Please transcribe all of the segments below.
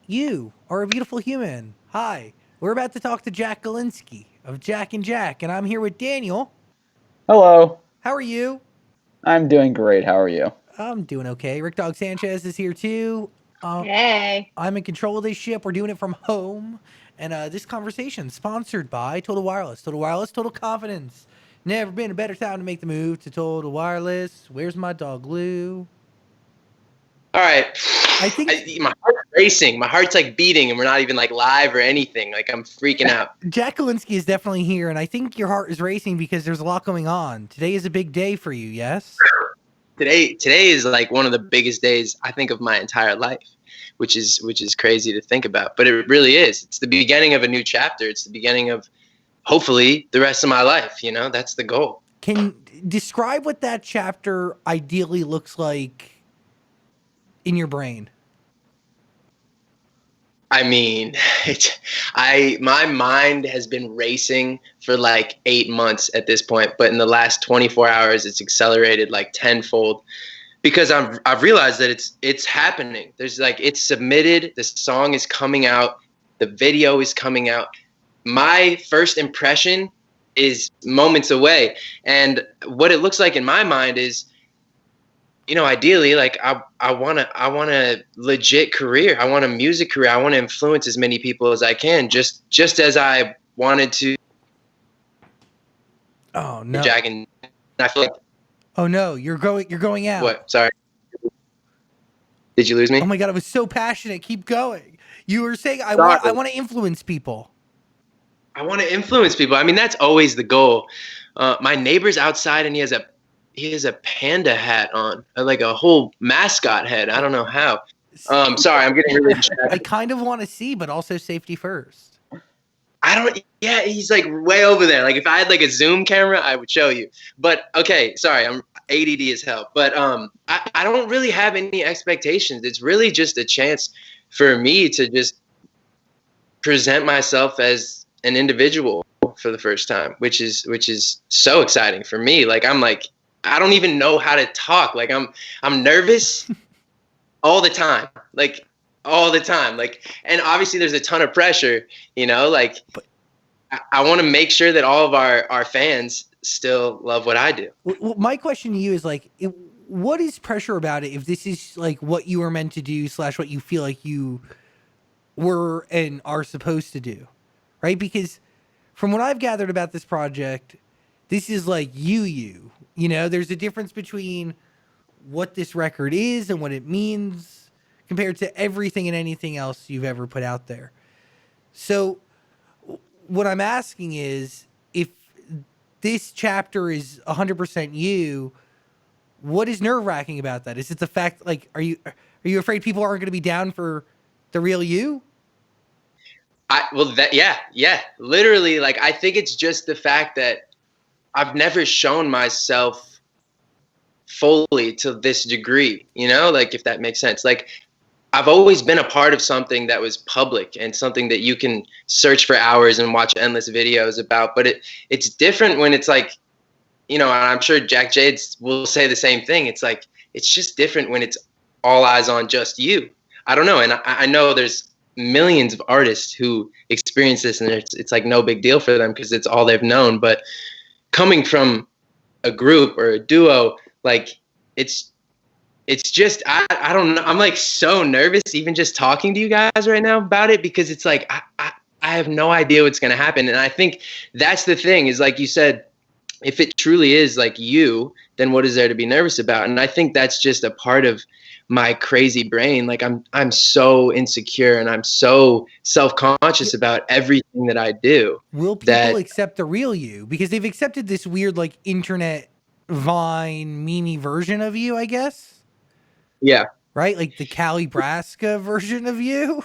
You are a beautiful human. Hi. We're about to talk to Jack Gilinsky of Jack and Jack, and I'm here with Daniel. Hello. How are you? I'm doing great. How are you? I'm doing okay. Rick Dog Sanchez is here too. Uh, Hey. I'm in control of this ship. We're doing it from home. And this conversation sponsored by Total Wireless. Total Wireless, total confidence. Never been a better time to make the move to Total Wireless. Where's my dog Lou? All right. I think My heart's racing. My heart's like beating, and we're not even like live or anything. Like I'm freaking out. Jack Galinsky is definitely here, and I think your heart is racing because there's a lot going on. Today is a big day for you, yes? Today is like one of the biggest days I think of my entire life, which is crazy to think about. But it really is. It's the beginning of a new chapter. It's the beginning of hopefully the rest of my life. You know, that's the goal. Can describe what that chapter ideally looks like in your brain. I mean, my mind has been racing for like 8 months at this point, but in the last 24 hours, it's accelerated like tenfold because I've realized that it's happening. There's like it's submitted, the song is coming out, the video is coming out. My first impression is moments away, and what it looks like in my mind is, ideally, like I want a legit career. I want a music career. I want to influence as many people as I can, just as I wanted to. Oh no! Jack, and I feel like Oh no! You're going out. what? Sorry, did you lose Oh me? my god! I was so passionate. Keep going. You were saying Sorry. I want to influence people. I want to influence people. I mean, that's always the goal. My neighbor's outside, and he has a panda hat on, like a whole mascot head. I don't know how. Sorry, I'm getting really distracted. I kind of want to see, but also safety first. Yeah, he's like way over there. Like if I had like a Zoom camera, I would show you. But okay, sorry, I'm ADD as hell. But I don't really have any expectations. It's really just a chance for me to just present myself as an individual for the first time, which is so exciting for me. Like I don't even know how to talk. Like I'm nervous all the time. Like all the time. Like, and obviously there's a ton of pressure, like I want to make sure that all of our fans still love what I do. Well, my question to you is like, what is pressure about it? If this is like what you were meant to do / what you feel like you were and are supposed to do, right? Because from what I've gathered about this project, this is like you. There's a difference between what this record is and what it means compared to everything and anything else you've ever put out there. So what I'm asking is if this chapter is 100% you, what is nerve-wracking about that? Is it the fact like are you afraid people aren't going to be down for the real you? Yeah, literally, like I think it's just the fact that I've never shown myself fully to this degree, like if that makes sense. Like I've always been a part of something that was public and something that you can search for hours and watch endless videos about, but it's different when it's like, and I'm sure Jack Jades will say the same thing. It's like it's just different when it's all eyes on just you. I don't know, and I know there's millions of artists who experience this, and it's like no big deal for them because it's all they've known. But coming from a group or a duo, like it's just I don't know. I'm like so nervous even just talking to you guys right now about it because it's like I have no idea what's gonna happen, and I think that's the thing is like you said. If it truly is like you, then what is there to be nervous about? And I think that's just a part of my crazy brain. Like I'm so insecure and I'm so self-conscious about everything that I do Will people that accept the real you? Because they've accepted this weird like internet Vine meme version of you, I guess. yeah. Right? Like the Calibraska version of you.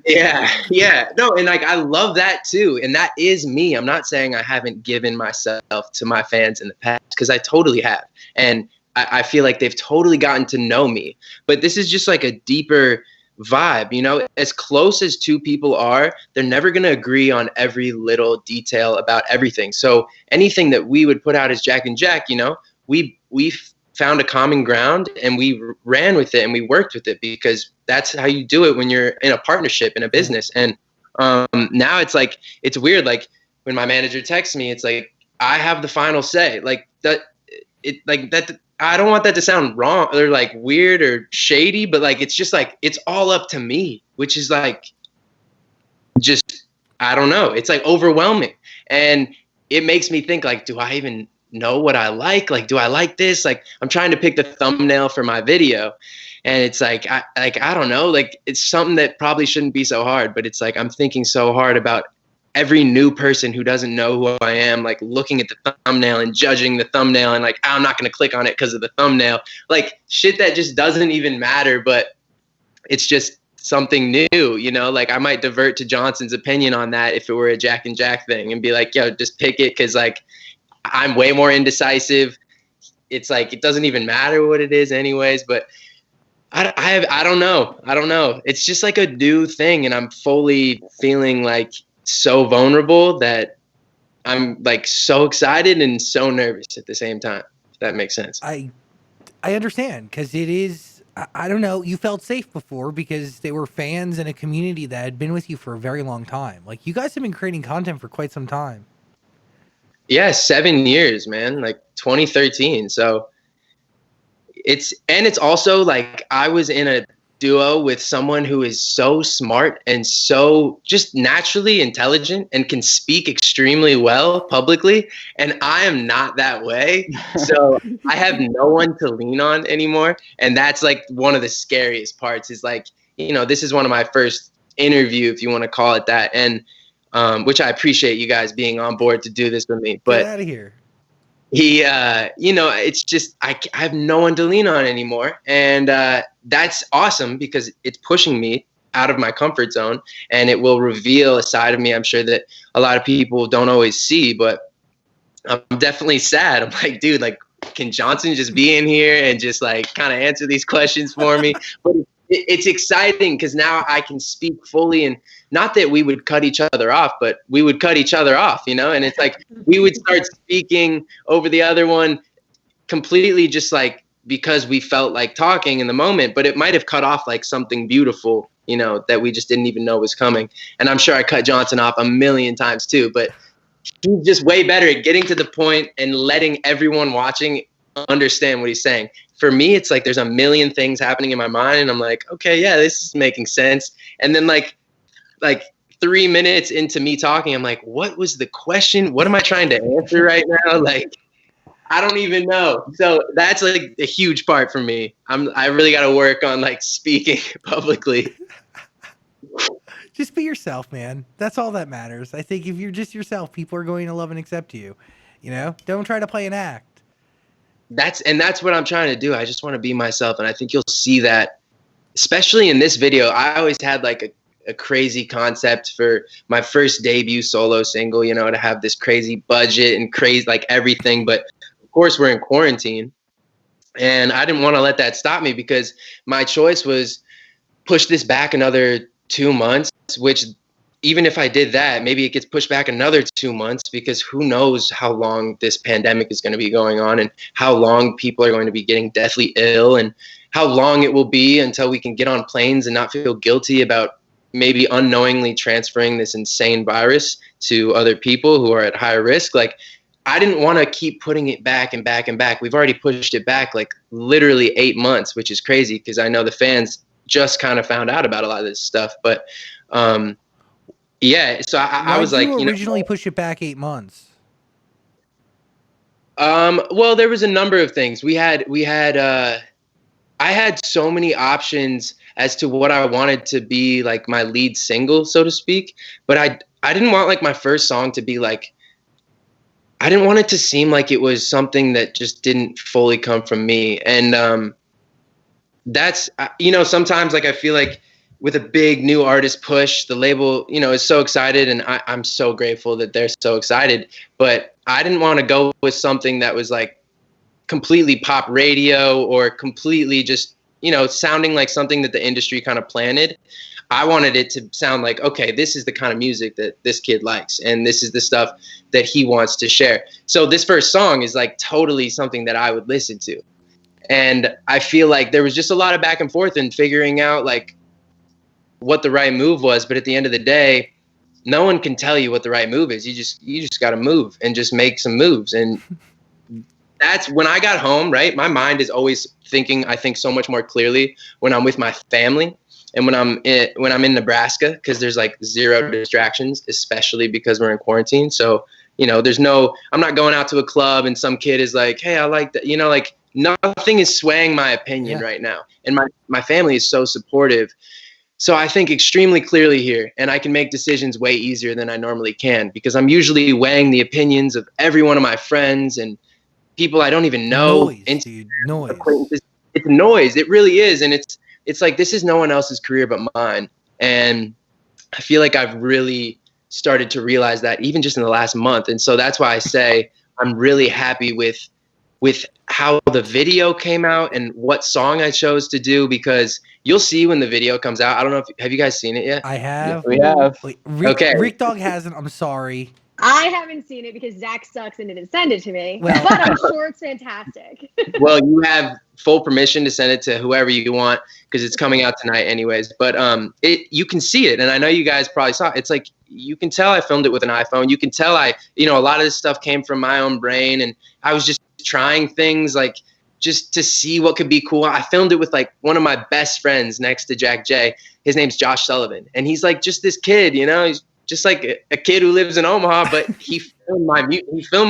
Yeah. No, and like I love that too. And that is me. I'm not saying I haven't given myself to my fans in the past because I totally have. And I feel like they've totally gotten to know me. But this is just like a deeper vibe, as close as two people are, they're never going to agree on every little detail about everything. So anything that we would put out as Jack and Jack, we found a common ground and we ran with it and we worked with it, because that's how you do it when you're in a partnership in a business. And now it's like, it's weird. Like when my manager texts me, it's like, I have the final say. Like that, I don't want that to sound wrong or like weird or shady, but like, it's just like, it's all up to me, which is like, just, I don't know. It's like overwhelming. And it makes me think like, do I even know what I like? Like, do I like this? Like, I'm trying to pick the thumbnail for my video. And it's like, I don't know, like it's something that probably shouldn't be so hard, but it's like, I'm thinking so hard about every new person who doesn't know who I am, like looking at the thumbnail and judging the thumbnail and like, I'm not going to click on it because of the thumbnail, like shit that just doesn't even matter, but it's just something new, you know, like I might divert to Johnson's opinion on that if it were a Jack and Jack thing and be like, yo, just pick it. Cause like I'm way more indecisive. It's like, it doesn't even matter what it is anyways, but I don't know. I don't know. It's just like a new thing. And I'm fully feeling like so vulnerable that I'm like so excited and so nervous at the same time, if that makes sense. I understand, because it is, I don't know, you felt safe before because they were fans and a community that had been with you for a very long time. Like you guys have been creating content for quite some time. Yeah, 7 years, man, like 2013. So it's also like I was in a duo with someone who is so smart and so just naturally intelligent and can speak extremely well publicly, and I am not that way. So I have no one to lean on anymore, and that's like one of the scariest parts is like, you know, this is one of my first interview, if you want to call it that, and which I appreciate you guys being on board to do this with me. But get out of here. He, you know, it's just, I have no one to lean on anymore. And that's awesome because it's pushing me out of my comfort zone, and it will reveal a side of me, I'm sure, that a lot of people don't always see. But I'm definitely sad. I'm like, dude, like, can Johnson just be in here and just like kind of answer these questions for me? But it's exciting because now I can speak fully, and not that we would cut each other off, but we would cut each other off, you know? And it's like we would start speaking over the other one completely just like because we felt like talking in the moment, but it might have cut off like something beautiful, you know, that we just didn't even know was coming. And I'm sure I cut Johnson off a million times too, but he's just way better at getting to the point and letting everyone watching understand what he's saying. For me, it's like there's a million things happening in my mind, and I'm like, okay, yeah, this is making sense. And then like 3 minutes into me talking, I'm like, what was the question? What am I trying to answer right now? Like, I don't even know. So that's like a huge part for me. I really got to work on like speaking publicly. Just be yourself, man. That's all that matters. I think if you're just yourself, people are going to love and accept you. You know, don't try to play an act. That's what I'm trying to do. I just want to be myself. And I think you'll see that, especially in this video. I always had like a crazy concept for my first debut solo single, you know, to have this crazy budget and crazy, like everything. But of course we're in quarantine, and I didn't want to let that stop me, because my choice was push this back another 2 months, which even if I did that, maybe it gets pushed back another 2 months, because who knows how long this pandemic is going to be going on, and how long people are going to be getting deathly ill, and how long it will be until we can get on planes and not feel guilty about maybe unknowingly transferring this insane virus to other people who are at higher risk. Like, I didn't want to keep putting it back and back and back. We've already pushed it back like literally 8 months, which is crazy because I know the fans just kind of found out about a lot of this stuff. But yeah, so I was like, you originally push it back 8 months. Well, there was a number of things. I had so many options as to what I wanted to be like my lead single, so to speak. But I didn't want like my first song to be like, I didn't want it to seem like it was something that just didn't fully come from me. And that's, you know, sometimes like I feel like with a big new artist push, the label, you know, is so excited, and I'm so grateful that they're so excited. But I didn't want to go with something that was like completely pop radio or completely just, you know, sounding like something that the industry kind of planted. I wanted it to sound like, okay, this is the kind of music that this kid likes, and this is the stuff that he wants to share. So this first song is like totally something that I would listen to. And I feel like there was just a lot of back and forth in figuring out like what the right move was. But at the end of the day, no one can tell you what the right move is. You just got to move and just make some moves. And that's when I got home, right? My mind is always thinking, I think so much more clearly when I'm with my family and when I'm in Nebraska, because there's like zero distractions, especially because we're in quarantine. So, you know, I'm not going out to a club and some kid is like, hey, I like that. You know, like nothing is swaying my opinion right now. And my family is so supportive. So I think extremely clearly here, and I can make decisions way easier than I normally can because I'm usually weighing the opinions of every one of my friends and people I don't even know. Noise, dude. Noise. It's noise. It really is. And it's like, this is no one else's career but mine. And I feel like I've really started to realize that even just in the last month. And so that's why I say I'm really happy with how the video came out and what song I chose to do, because you'll see when the video comes out. I don't know have you guys seen it yet? I have. We have. Wait, Rick Dog hasn't. I'm sorry. I haven't seen it because Zach sucks and didn't send it to me. Well, but I'm sure it's fantastic. Well, you have full permission to send it to whoever you want because it's coming out tonight anyways. But you can see it, and I know you guys probably saw it. It's like you can tell I filmed it with an iPhone. You can tell a lot of this stuff came from my own brain, and I was just trying things like just to see what could be cool. I filmed it with like one of my best friends next to Jack J. His name's Josh Sullivan, and he's like just this kid, he's just like a kid who lives in Omaha, but he filmed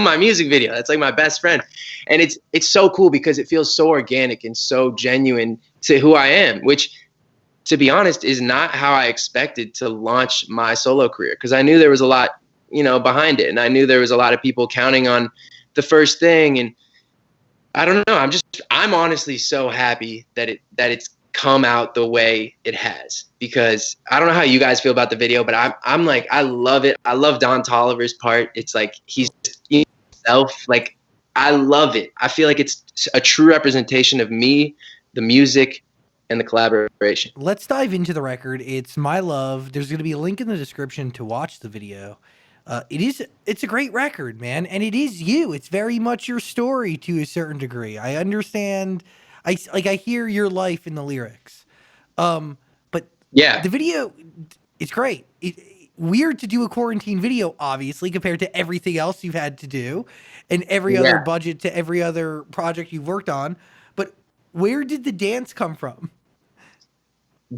my music video. That's like my best friend. And it's so cool because it feels so organic and so genuine to who I am, which, to be honest, is not how I expected to launch my solo career. Because I knew there was a lot, behind it. And I knew there was a lot of people counting on the first thing. And I don't know. I'm honestly so happy that it's come out the way it has, because I don't know how you guys feel about the video, but I'm like, I love it. I love Don Tolliver's part. It's like he's himself. Like, I love it. I feel like it's a true representation of me, the music, and the collaboration. Let's dive into the record. It's My Love. There's going to be a link in the description to watch the video. It's a great record, man. And it is you. It's very much your story to a certain degree. I understand. I hear your life in the lyrics. But yeah, the video, it's great. Weird to do a quarantine video, obviously, compared to everything else you've had to do and every other budget to every other project you've worked on. But where did the dance come from?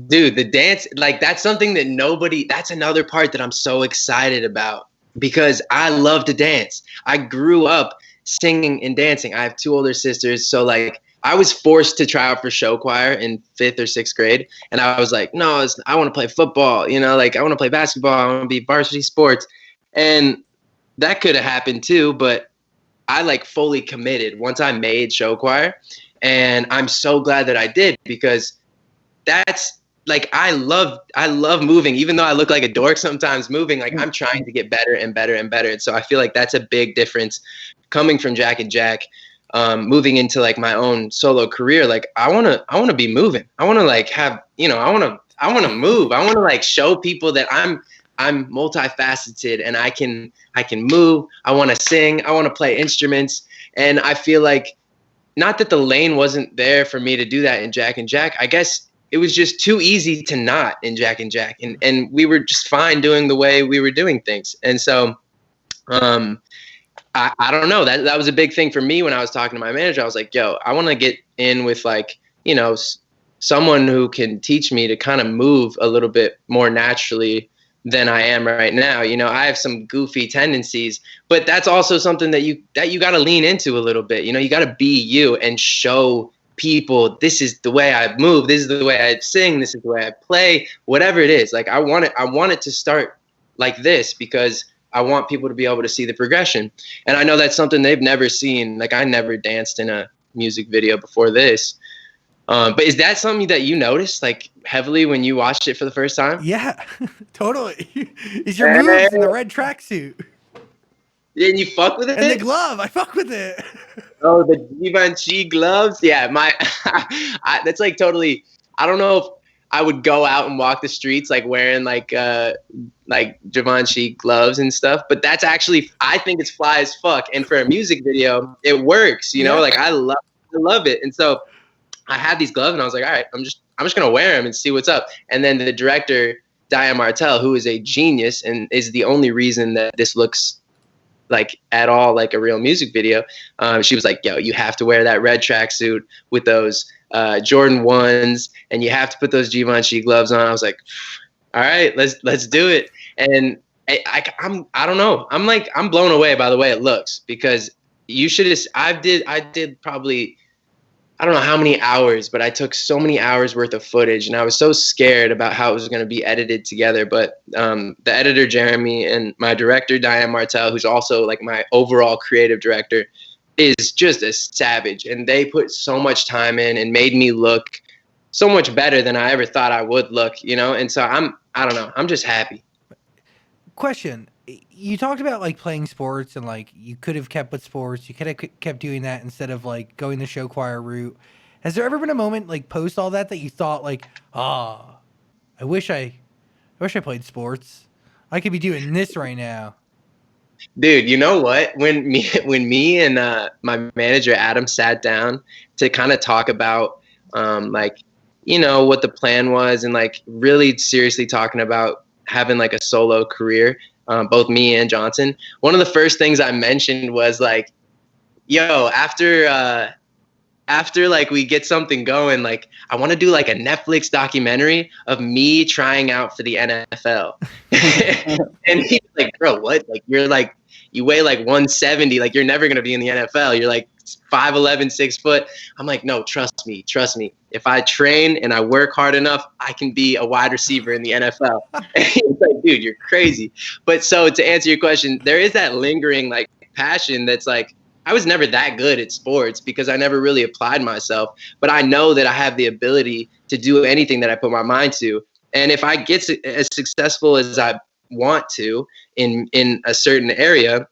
Dude, the dance, like, that's something that that's another part that I'm so excited about, because I love to dance. I grew up singing and dancing. I have 2 older sisters. So like, I was forced to try out for show choir in 5th or 6th grade. And I was like, no, I want to play football, like I want to play basketball. I want to be varsity sports. And that could have happened too, but I like fully committed once I made show choir. And I'm so glad that I did, because that's like, I love moving, even though I look like a dork sometimes moving, like I'm trying to get better and better and better. And so I feel like that's a big difference coming from Jack and Jack, moving into like my own solo career. Like I want to be moving. I want to like have, I want to move. I want to like show people that I'm multifaceted and I can move. I want to sing. I want to play instruments. And I feel like, not that the lane wasn't there for me to do that in Jack and Jack. I guess it was just too easy to not in Jack and Jack. And we were just fine doing the way we were doing things. And so, I don't know, that was a big thing for me when I was talking to my manager. I was like, yo, I want to get in with like, someone who can teach me to kind of move a little bit more naturally than I am right now. I have some goofy tendencies, but that's also something that you got to lean into a little bit. You got to be you and show people, this is the way I move, this is the way I sing, this is the way I play, whatever it is. Like I want it to start like this, because I want people to be able to see the progression. And I know that's something they've never seen. Like I never danced in a music video before this. But is that something that you noticed like heavily when you watched it for the first time? Yeah, totally. Is your moves in the red tracksuit? And you fuck with it? And the glove, I fuck with it. Oh, the Givenchy gloves? Yeah, that's like totally, I don't know if I would go out and walk the streets like wearing like Givenchy gloves and stuff, but that's actually, I think it's fly as fuck. And for a music video, it works, like I love it. And so I had these gloves and I was like, all right, I'm just gonna wear them and see what's up. And then the director, Diane Martel, who is a genius and is the only reason that this looks like at all like a real music video, she was like, yo, you have to wear that red tracksuit with those Jordan 1s, and you have to put those Givenchy gloves on. I was like, all right, let's do it. And I don't know. I'm blown away by the way it looks, because you should have. I did probably, I don't know how many hours, but I took so many hours worth of footage, and I was so scared about how it was going to be edited together. But the editor, Jeremy, and my director, Diane Martel, who's also like my overall creative director, is just a savage. And they put so much time in and made me look so much better than I ever thought I would look, you know? And so I don't know, I'm just happy. Question. You talked about like playing sports and like you could have kept with sports. You could have kept doing that instead of like going the show choir route. Has there ever been a moment like post all that you thought like, I wish I played sports. I could be doing this right now. Dude, you know what? When me and my manager Adam sat down to kind of talk about like, you know, what the plan was, and like really seriously talking about having like a solo career, both me and Johnson, one of the first things I mentioned was like, yo, after like we get something going, like I want to do like a Netflix documentary of me trying out for the NFL. And he's like, bro, what? Like you weigh like 170, like you're never gonna be in the NFL. You're like 5'11", 6 foot. I'm like, no, trust me. If I train and I work hard enough, I can be a wide receiver in the NFL. And he's like, dude, you're crazy. But so to answer your question, there is that lingering like passion that's like, I was never that good at sports because I never really applied myself, but I know that I have the ability to do anything that I put my mind to. And if I get as successful as I want to in a certain area,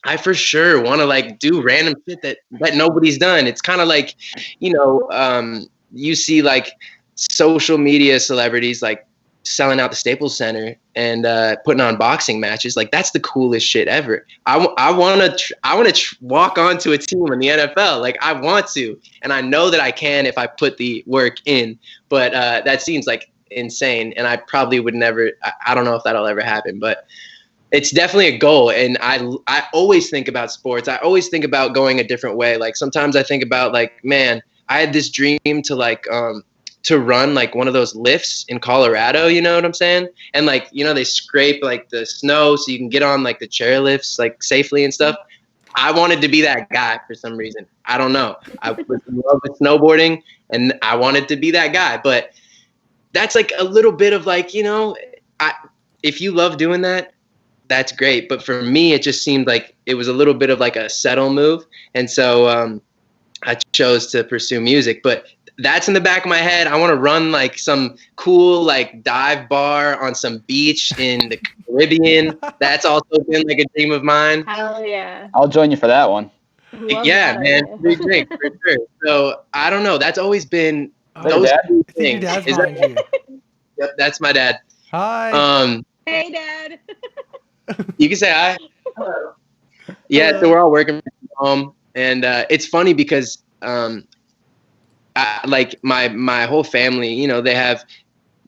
I for sure want to like do random shit that nobody's done. It's kind of like, you know, you see like social media celebrities like selling out the Staples Center and putting on boxing matches. Like that's the coolest shit ever. I want to walk onto a team in the NFL. Like I want to, and I know that I can if I put the work in. But that seems like insane, and I probably would never. I don't know if that'll ever happen, but it's definitely a goal. And I always think about sports. I always think about going a different way. Like sometimes I think about like, man, I had this dream to like to run like one of those lifts in Colorado, you know what I'm saying? And like, you know, they scrape like the snow so you can get on like the chair lifts like safely and stuff. I wanted to be that guy for some reason. I don't know. I was in love with snowboarding and I wanted to be that guy. But that's like a little bit of like, you know, if you love doing that, that's great. But for me, it just seemed like it was a little bit of like a settle move. And so I chose to pursue music. But that's in the back of my head. I want to run like some cool like dive bar on some beach in the Caribbean. That's also been like a dream of mine. Hell yeah. I'll join you for that one. Yeah, man. Free drink for sure. So I don't know. That's always been those two things. Yep, that's my dad. Hi. Hey, Dad. You can say hi. Hello. Yeah, so we're all working from home, and it's funny because like my whole family, you know, they have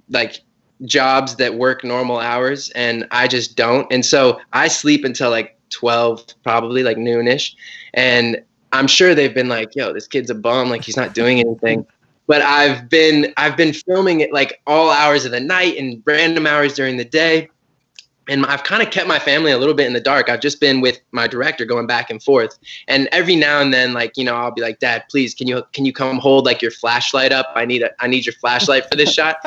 like jobs that work normal hours, and I just don't. And so I sleep until like 12, probably like noonish, and I'm sure they've been like, "Yo, this kid's a bum. Like he's not doing anything." But I've been filming it like all hours of the night and random hours during the day. And I've kind of kept my family a little bit in the dark. I've just been with my director going back and forth. And every now and then, like, you know, I'll be like, Dad, please, can you come hold like your flashlight up? I need your flashlight for this shot.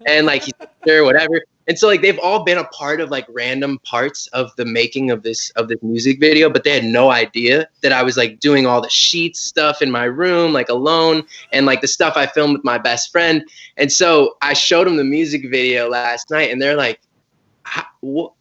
And like, he's like, sure, whatever. And so like, they've all been a part of like random parts of the making of this music video, but they had no idea that I was like doing all the sheets stuff in my room, like alone, and like the stuff I filmed with my best friend. And so I showed them the music video last night, and they're like,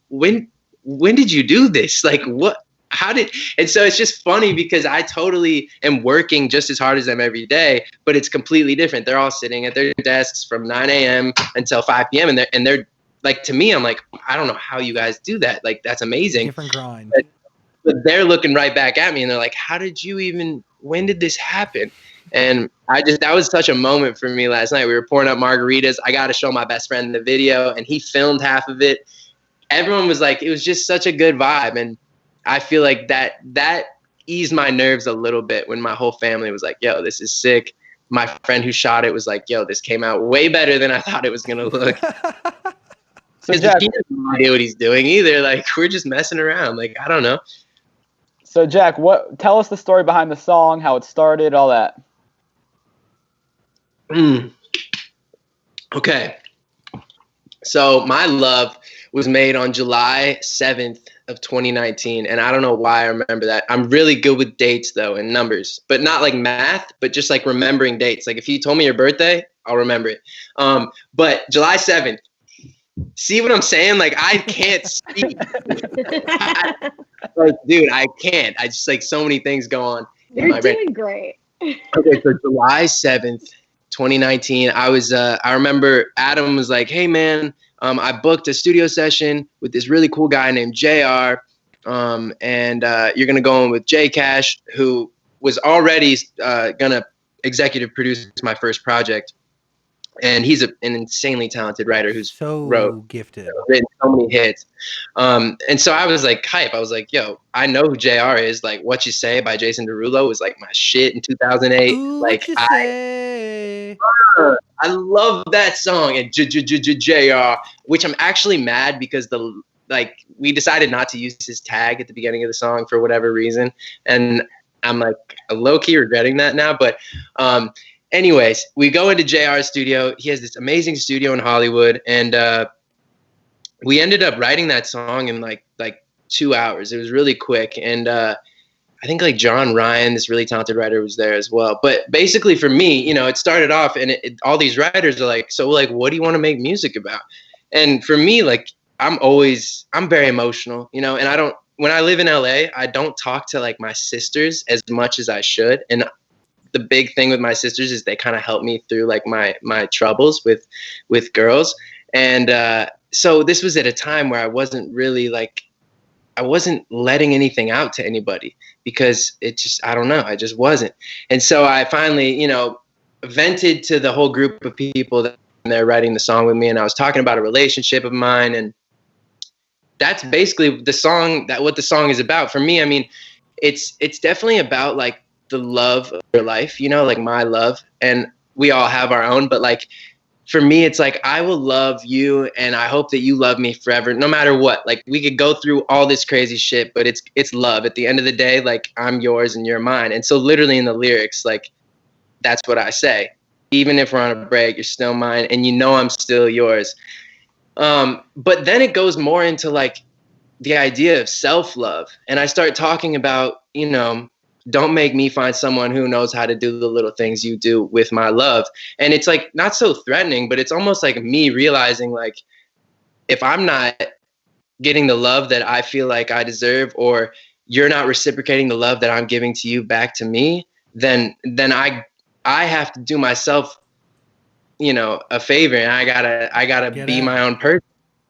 when did you do this? Like what, how did, and so it's just funny because I totally am working just as hard as them every day, but it's completely different. They're all sitting at their desks from 9 a.m. until 5 p.m. and they're like, to me, I'm like, I don't know how you guys do that. Like, that's amazing. Different grind. But they're looking right back at me and they're like, when did this happen? And that was such a moment for me last night. We were pouring up margaritas. I got to show my best friend the video, and he filmed half of it. Everyone was like, it was just such a good vibe. And I feel like that eased my nerves a little bit when my whole family was like, yo, this is sick. My friend who shot it was like, yo, this came out way better than I thought it was going to look. So Because Jack, he doesn't have no idea what he's doing either. Like, we're just messing around. Like, I don't know. so Jack, tell us the story behind the song, how it started, all that. Okay. So My Love was made on July 7th of 2019. And I don't know why I remember that. I'm really good with dates, though, and numbers. But not like math, but just like remembering dates. Like, if you told me your birthday, I'll remember it. But July 7th. See what I'm saying? Like, I can't speak. Like, dude, I can't. I just, like, so many things go on. You're doing great. Okay, so July 7th, 2019, I remember Adam was like, hey, man, I booked a studio session with this really cool guy named JR, and you're going to go in with J Cash, who was already going to executive produce my first project. And he's an insanely talented writer who's so gifted, written so many hits. And so I was like hype. I was like, yo, I know who JR is. Like, What You Say by Jason Derulo was like my shit in 2008. Ooh, like, I love that song. And JR, which I'm actually mad because we decided not to use his tag at the beginning of the song for whatever reason. And I'm like low key regretting that now. But anyways, we go into JR's studio. He has this amazing studio in Hollywood, and we ended up writing that song in like 2 hours. It was really quick, and I think like John Ryan, this really talented writer, was there as well. But basically, for me, it started off, and all these writers are like, so like, what do you want to make music about? And for me, like, I'm very emotional, and I don't. When I live in LA, I don't talk to like my sisters as much as I should, and the big thing with my sisters is they kind of help me through like my troubles with girls. And so this was at a time where I wasn't letting anything out to anybody because I don't know, I just wasn't. And so I finally, vented to the whole group of people that they're writing the song with me. And I was talking about a relationship of mine. And that's basically what the song is about for me. I mean, it's definitely about like the love of your life, like my love, and we all have our own, but like for me it's like I will love you and I hope that you love me forever no matter what. Like we could go through all this crazy shit, but it's love at the end of the day. Like I'm yours and you're mine. And so literally in the lyrics, like that's what I say. Even if we're on a break, you're still mine and I'm still yours. But then it goes more into like the idea of self-love, and I start talking about don't make me find someone who knows how to do the little things you do with my love. And it's like not so threatening, but it's almost like me realizing like if I'm not getting the love that I feel like I deserve, or you're not reciprocating the love that I'm giving to you back to me, then I have to do myself, a favor, and I gotta be my own person.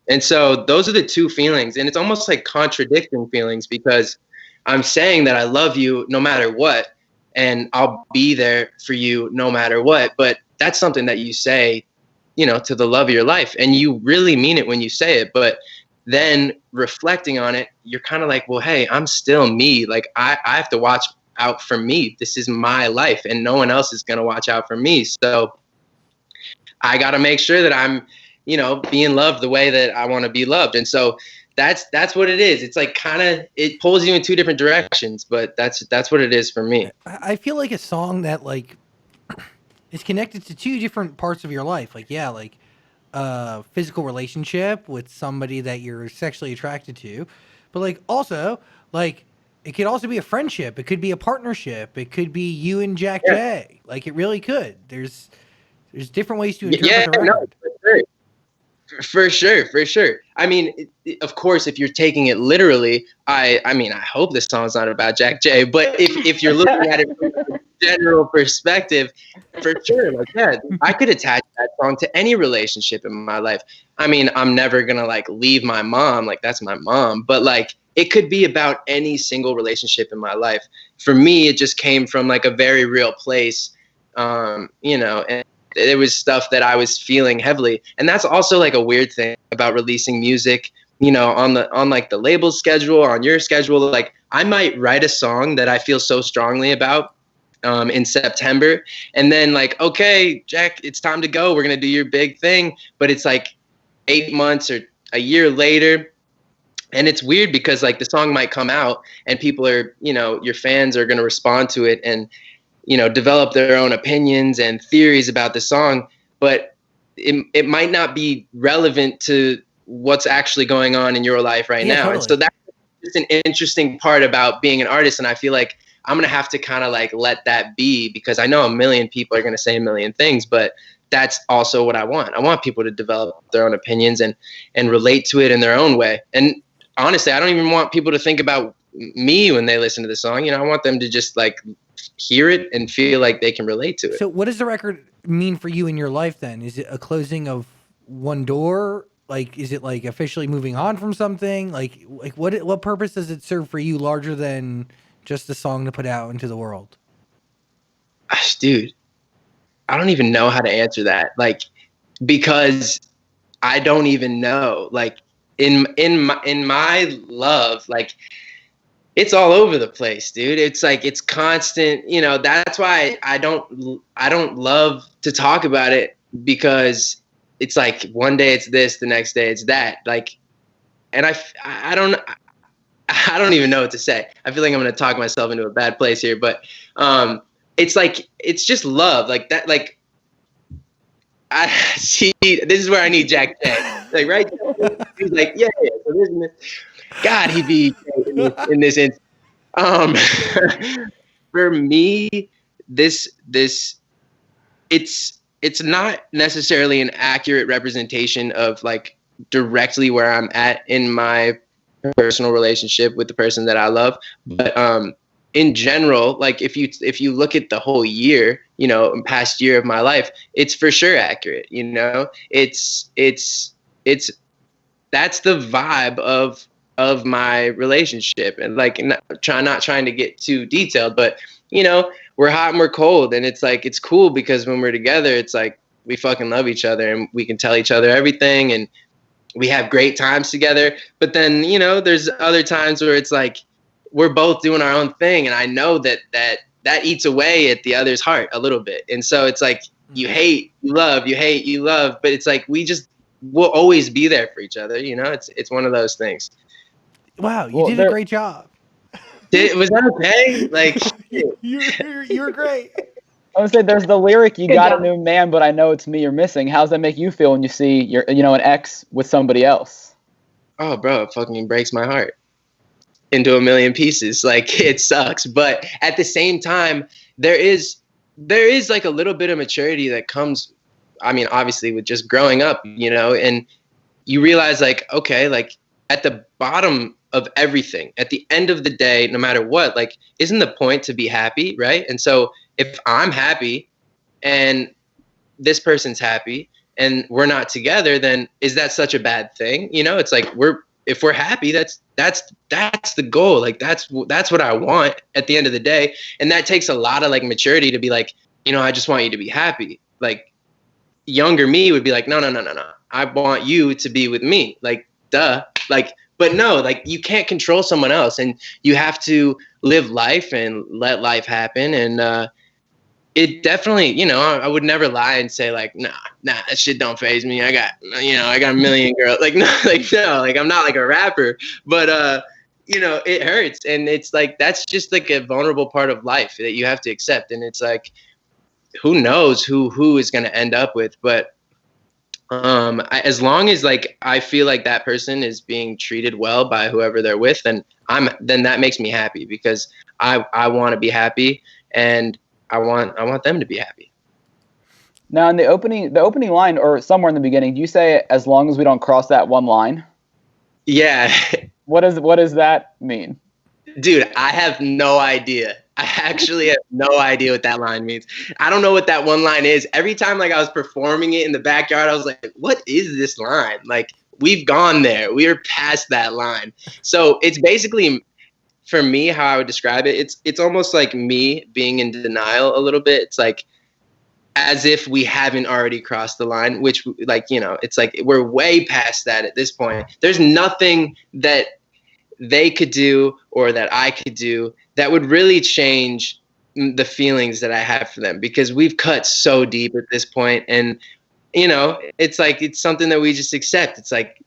And so those are the two feelings, and it's almost like contradicting feelings because I'm saying that I love you no matter what, and I'll be there for you no matter what. But that's something that you say, to the love of your life, and you really mean it when you say it. But then reflecting on it, you're kind of like, well, hey, I'm still me. Like I have to watch out for me. This is my life, and no one else is going to watch out for me. So I got to make sure that I'm, being loved the way that I want to be loved. And so that's what it is. It's like it pulls you in two different directions, but that's what it is for me. I feel like a song that like is connected to two different parts of your life. Like, yeah, like physical relationship with somebody that you're sexually attracted to, but like also like it could also be a friendship. It could be a partnership. It could be you and Jack J. Like it really could. There's different ways to interpret the record. No, for sure. I mean, of course, if you're taking it literally, I mean, I hope this song's not about Jack J. But if you're looking at it from a general perspective, for sure, like I could attach that song to any relationship in my life. I mean, I'm never gonna like leave my mom, like that's my mom. But like, it could be about any single relationship in my life. For me, it just came from like a very real place you know, and it was stuff that I was feeling heavily. And that's also like a weird thing about releasing music, you know, on like the label schedule, on your schedule. Like I might write a song that I feel so strongly about in September, and then like, okay, Jack, it's time to go. We're going to do your big thing. But it's like 8 months or a year later. And it's weird because like the song might come out and people are, you know, your fans are going to respond to it and, you know, develop their own opinions and theories about the song, but it might not be relevant to what's actually going on in your life right now. Totally. And so that's just an interesting part about being an artist. And I feel like I'm going to have to kind of like let that be, because I know a million people are going to say a million things, but that's also what I want. I want people to develop their own opinions and relate to it in their own way. And honestly, I don't even want people to think about me when they listen to the song. You know, I want them to just like hear it and feel like they can relate to it. So what does the record mean for you in your life then? Is it a closing of one door? Like, is it like officially moving on from something? Like what purpose does it serve for you larger than just a song to put out into the world? Gosh, dude, I don't even know how to answer that. Like, because I don't even know. Like in my love, like, it's all over the place, dude. It's like, it's constant, you know. That's why I don't love to talk about it, because it's like one day it's this, the next day it's that. Like, and I don't even know what to say. I feel like I'm going to talk myself into a bad place here, but it's like, it's just love like that. Like, I see, this is where I need Jack J. Like, right? He's like, yeah, so this and this. God, he'd be in this instance. For me, this it's not necessarily an accurate representation of like directly where I'm at in my personal relationship with the person that I love, but in general, like if you look at the whole year, you know, past year of my life, it's for sure accurate. You know, it's that's the vibe of my relationship. And like, not trying to get too detailed, but you know, we're hot and we're cold, and it's like, it's cool because when we're together, it's like we fucking love each other and we can tell each other everything and we have great times together. But then, you know, there's other times where it's like we're both doing our own thing, and I know that eats away at the other's heart a little bit. And so it's like, you hate, you love, you hate, you love, but it's like we'll always be there for each other, you know. It's one of those things. Wow, you did a great job. Was that okay? Like, you're great. I would say there's the lyric, "You got a new man, but I know it's me you're missing." How does that make you feel when you see an ex with somebody else? Oh, bro, it fucking breaks my heart into a million pieces. Like, it sucks, but at the same time, there is like a little bit of maturity that comes, I mean, obviously with just growing up, you know, and you realize like, okay, like at the bottom of everything, at the end of the day, no matter what, like, isn't the point to be happy, right? And so if I'm happy and this person's happy and we're not together, then is that such a bad thing? You know, it's like, if we're happy, that's the goal. Like, that's what I want at the end of the day. And that takes a lot of like maturity to be like, you know, I just want you to be happy. Like, younger me would be like, no. I want you to be with me. Like, duh. Like, but no, like, you can't control someone else, and you have to live life and let life happen. And it definitely, you know, I would never lie and say like, nah, that shit don't faze me. I got a million girls. Like, no, I'm not like a rapper, but you know, it hurts, and it's like, that's just like a vulnerable part of life that you have to accept. And it's like, who knows who is going to end up with, but as long as like I feel like that person is being treated well by whoever they're with, then that makes me happy, because I want to be happy, and I want them to be happy. Now, in the opening line, or somewhere in the beginning, do you say, "As long as we don't cross that one line"? Yeah. What does that mean? Dude, I have no idea. I actually have no idea what that line means. I don't know what that one line is. Every time like I was performing it in the backyard, I was like, what is this line? Like, we've gone there. We are past that line. So it's basically, for me, how I would describe it, it's almost like me being in denial a little bit. It's like, as if we haven't already crossed the line, which, like, you know, it's like we're way past that at this point. There's nothing that they could do or that I could do that would really change the feelings that I have for them, because we've cut so deep at this point. And, you know, it's like, it's something that we just accept. It's like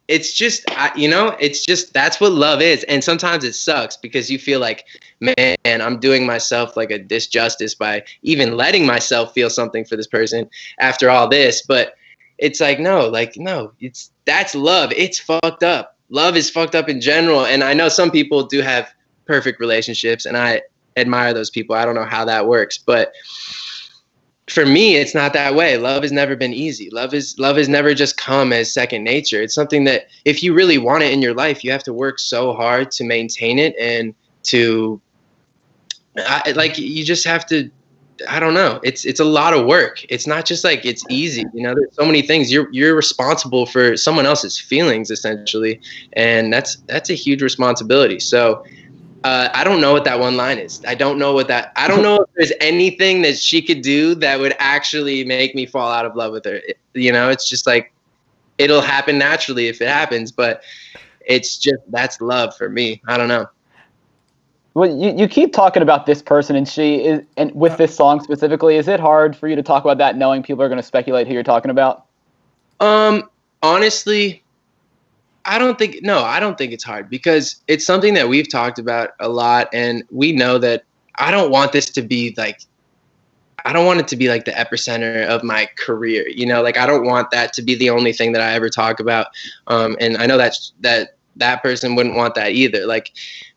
it's just, you know, it's just, that's what love is. And sometimes it sucks because you feel like, man, I'm doing myself like a disjustice by even letting myself feel something for this person after all this. But it's like, no, that's love. It's fucked up. Love is fucked up in general. And I know some people do have perfect relationships, and I admire those people. I don't know how that works, but for me, it's not that way. Love has never been easy. Love has never just come as second nature. It's something that if you really want it in your life, you have to work so hard to maintain it, and to you just have to, I don't know. It's a lot of work. It's not just like it's easy. You know, there's so many things. You're responsible for someone else's feelings essentially, and that's a huge responsibility. So I don't know what that one line is. I don't know if there's anything that she could do that would actually make me fall out of love with her. You know, it's just like, it'll happen naturally if it happens, but it's just, that's love for me. I don't know. Well, you keep talking about this person and she is, and with this song specifically, is it hard for you to talk about that knowing people are going to speculate who you're talking about? Honestly, I don't think it's hard, because it's something that we've talked about a lot, and we know that I don't want it to be like the epicenter of my career, you know, like I don't want that to be the only thing that I ever talk about. And I know that person wouldn't want that either. Like,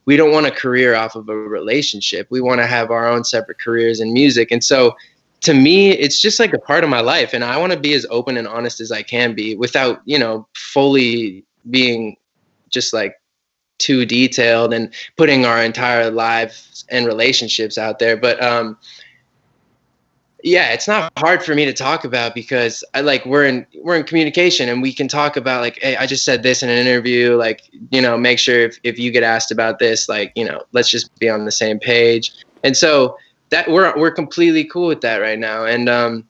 we don't want a career off of a relationship. We want to have our own separate careers in music. And so to me, it's just like a part of my life, and I want to be as open and honest as I can be without, you know, fully being just like too detailed and putting our entire lives and relationships out there. But yeah, it's not hard for me to talk about, because we're in communication, and we can talk about like, hey, I just said this in an interview, like, you know, make sure if you get asked about this, like, you know, let's just be on the same page. And so that we're completely cool with that right now. And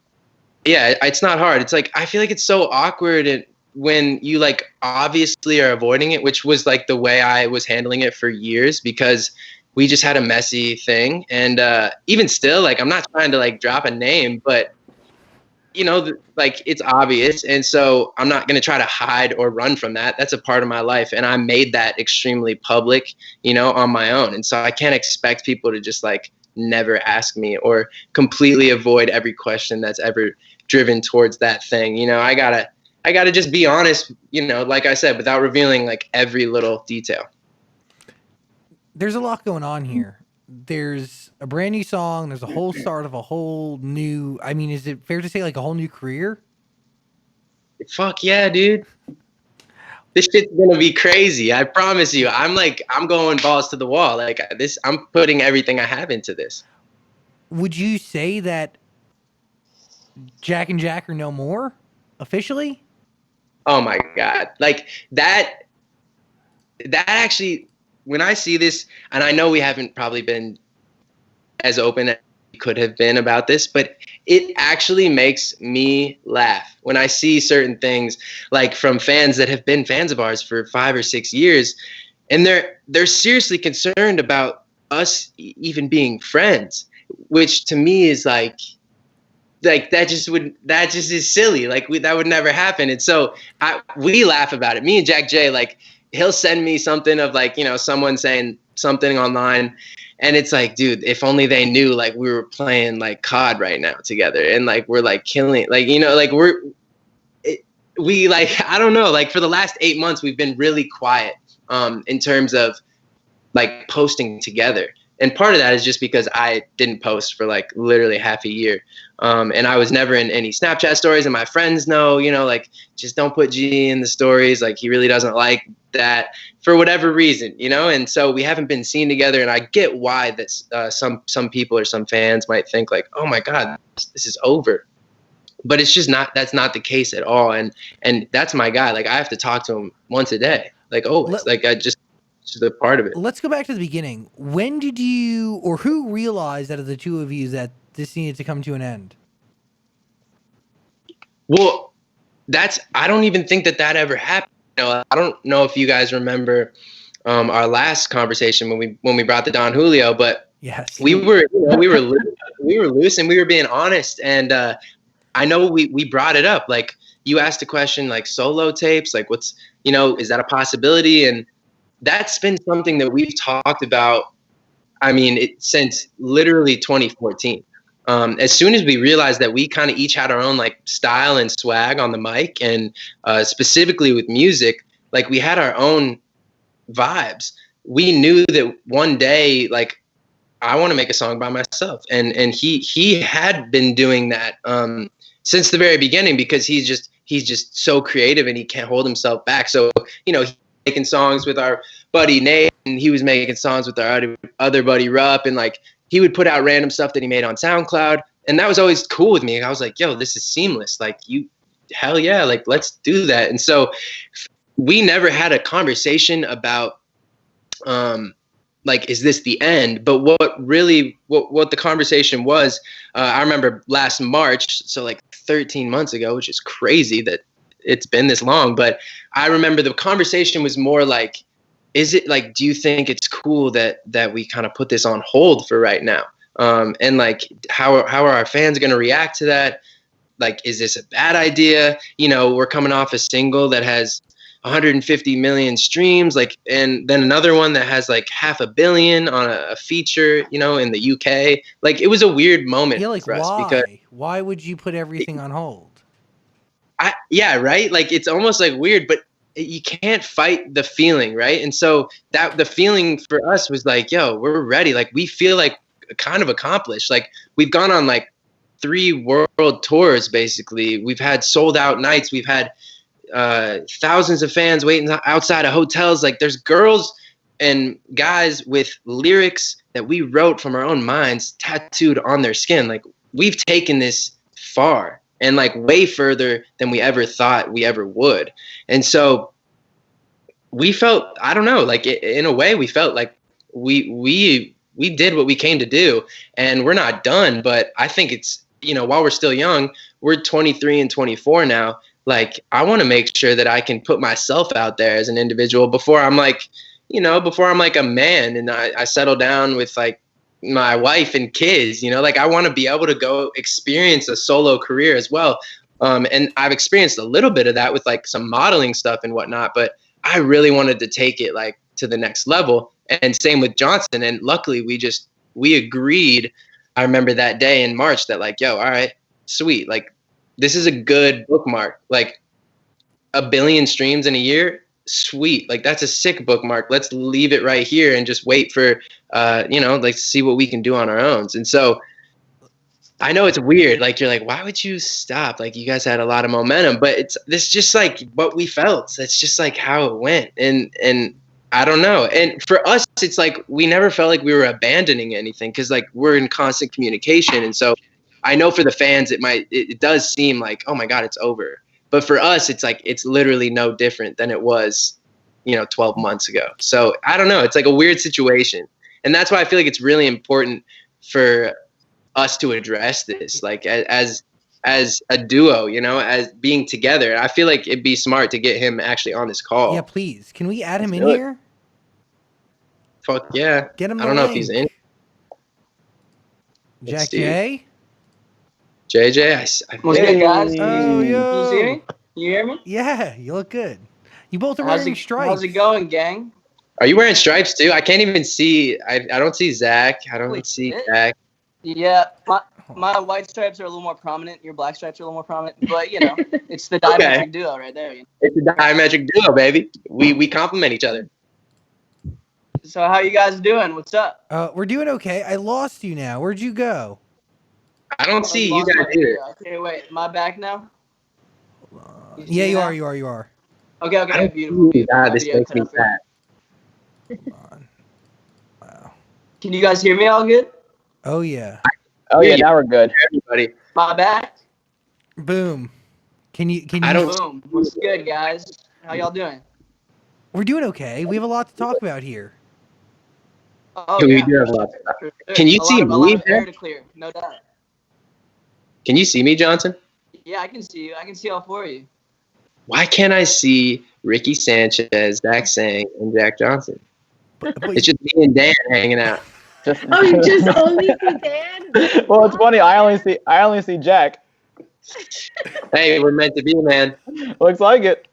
yeah, it's not hard. It's like, I feel like it's so awkward when you like obviously are avoiding it, which was like the way I was handling it for years, because we just had a messy thing. And even still, like, I'm not trying to like drop a name, but you know, like, it's obvious. And so I'm not going to try to hide or run from that. That's a part of my life. And I made that extremely public, you know, on my own. And so I can't expect people to just like never ask me or completely avoid every question that's ever driven towards that thing. You know, I gotta just be honest, you know, like I said, without revealing like every little detail. There's a lot going on here. There's a brand new song. There's a whole start of a whole new, I mean, is it fair to say like a whole new career? Fuck yeah, dude. This shit's gonna be crazy. I promise you. I'm going balls to the wall. Like this, I'm putting everything I have into this. Would you say that Jack and Jack are no more officially? Oh my God. Like that actually, when I see this, and I know we haven't probably been as open as we could have been about this, but it actually makes me laugh when I see certain things, like from fans that have been fans of ours for 5 or 6 years, and they're seriously concerned about us even being friends, which to me is like that just is silly. Like that would never happen. And so we laugh about it. Me and Jack J, like, he'll send me something of like, you know, someone saying something online, and it's like, dude, if only they knew like we were playing like COD right now together, and like we're like killing, like, you know, like we like, I don't know, like for the last 8 months we've been really quiet in terms of like posting together. And part of that is just because I didn't post for like literally half a year. And I was never in any Snapchat stories, and my friends know, you know, like, just don't put G in the stories. Like, he really doesn't like that for whatever reason, you know? And so we haven't been seen together. And I get why that some people or some fans might think like, oh my God, this is over. But it's just not, that's not the case at all. And that's my guy. Like, I have to talk to him once a day. Like, always. Like, I just, just a part of it. Let's go back to the beginning. When did you, or who realized out of the two of you that this needed to come to an end? Well, I don't even think that ever happened. I don't know if you guys remember our last conversation when we brought the Don Julio, but yes, we were loose and we were being honest. And I know we brought it up. Like, you asked a question like solo tapes, like what's, is that a possibility? And that's been something that we've talked about. I mean, since literally 2014. As soon as we realized that we kind of each had our own like style and swag on the mic, and specifically with music, like we had our own vibes. We knew that one day, like, I want to make a song by myself, and he had been doing that since the very beginning, because he's just so creative and he can't hold himself back. So he's making songs with our buddy Nate, and he was making songs with our other buddy Rupp, and like he would put out random stuff that he made on SoundCloud, and that was always cool with me. I was like, yo, this is seamless. Like, hell yeah, like let's do that. And so we never had a conversation about like, is this the end? But what the conversation was, I remember last March, so like 13 months ago, which is crazy that it's been this long. But I remember the conversation was more like, is it like, do you think it's cool that we kind of put this on hold for right now? And like, how are our fans going to react to that? Like, is this a bad idea? We're coming off a single that has 150 million streams, like, and then another one that has like 500 million on a feature, in the UK. Like, it was a weird moment for us. Because why would you put everything on hold? Yeah, right. Like, it's almost like weird, but you can't fight the feeling, right? And so that the feeling for us was like, yo, we're ready. Like, we feel like kind of accomplished. Like, we've gone on like 3 world tours, basically. We've had sold out nights. We've had thousands of fans waiting outside of hotels. Like, there's girls and guys with lyrics that we wrote from our own minds tattooed on their skin. Like, we've taken this far, and like way further than we ever thought we ever would. And so we felt, I don't know, like in a way we felt like we did what we came to do, and we're not done. But I think it's, while we're still young, we're 23 and 24 now. Like, I want to make sure that I can put myself out there as an individual before I'm like, before I'm like a man and I settle down with like my wife and kids, like I want to be able to go experience a solo career as well. And I've experienced a little bit of that with like some modeling stuff and whatnot, but I really wanted to take it like to the next level. And same with Johnson. And luckily we agreed. I remember that day in March that like, yo, all right, sweet. Like, this is a good bookmark. Like, 1 billion streams in a year. Sweet. Like, that's a sick bookmark. Let's leave it right here and just wait for, like, see what we can do on our own. And so I know it's weird. Like, you're like, why would you stop? Like, you guys had a lot of momentum, but this just like what we felt. That's just like how it went. And I don't know. And for us, it's like, we never felt like we were abandoning anything, because like we're in constant communication. And so I know for the fans, it does seem like, oh my God, it's over. But for us, it's like, it's literally no different than it was, 12 months ago. So I don't know. It's like a weird situation. And that's why I feel like it's really important for us to address this, like as a duo, as being together. I feel like it'd be smart to get him actually on this call. Yeah, please. Can we add him in here? Fuck yeah. Get him. I don't know if he's in. Jack J. JJ, What's good, guys? Oh, yo. Can you see me? You hear me? Yeah, you look good. You both are How's wearing stripes. How's it going, gang? Are you wearing stripes too? I can't even see. I don't see Zach. I don't see Zach. Yeah, my white stripes are a little more prominent. Your black stripes are a little more prominent. But, it's the diametric duo right there. It's a diametric duo, baby. We complement each other. So how you guys doing? What's up? We're doing okay. I lost you now. Where'd you go? I don't see you guys either. Okay, wait. Am I back now? Yeah, you are. Okay, beautiful. This makes me sad. Hold on. Wow. Can you guys hear me all good? Oh, yeah. Oh, yeah, now we're good. Everybody. My back? Boom. Can you? Boom. What's good, guys? How y'all doing? We're doing okay. We have a lot to talk about here. Oh, We yeah. do have a lot. For sure. Can you a see lot of, me? A lot of air to clear, no doubt. Can you see me, Johnson? Yeah, I can see you. I can see all four of you. Why can't I see Ricky Sanchez, Zach Sang, and Jack Johnson? But It's just me and Dan hanging out. Just, Oh, you just only see Dan? well, it's funny. I only see Jack. Hey, we're meant to be, man. Looks like it.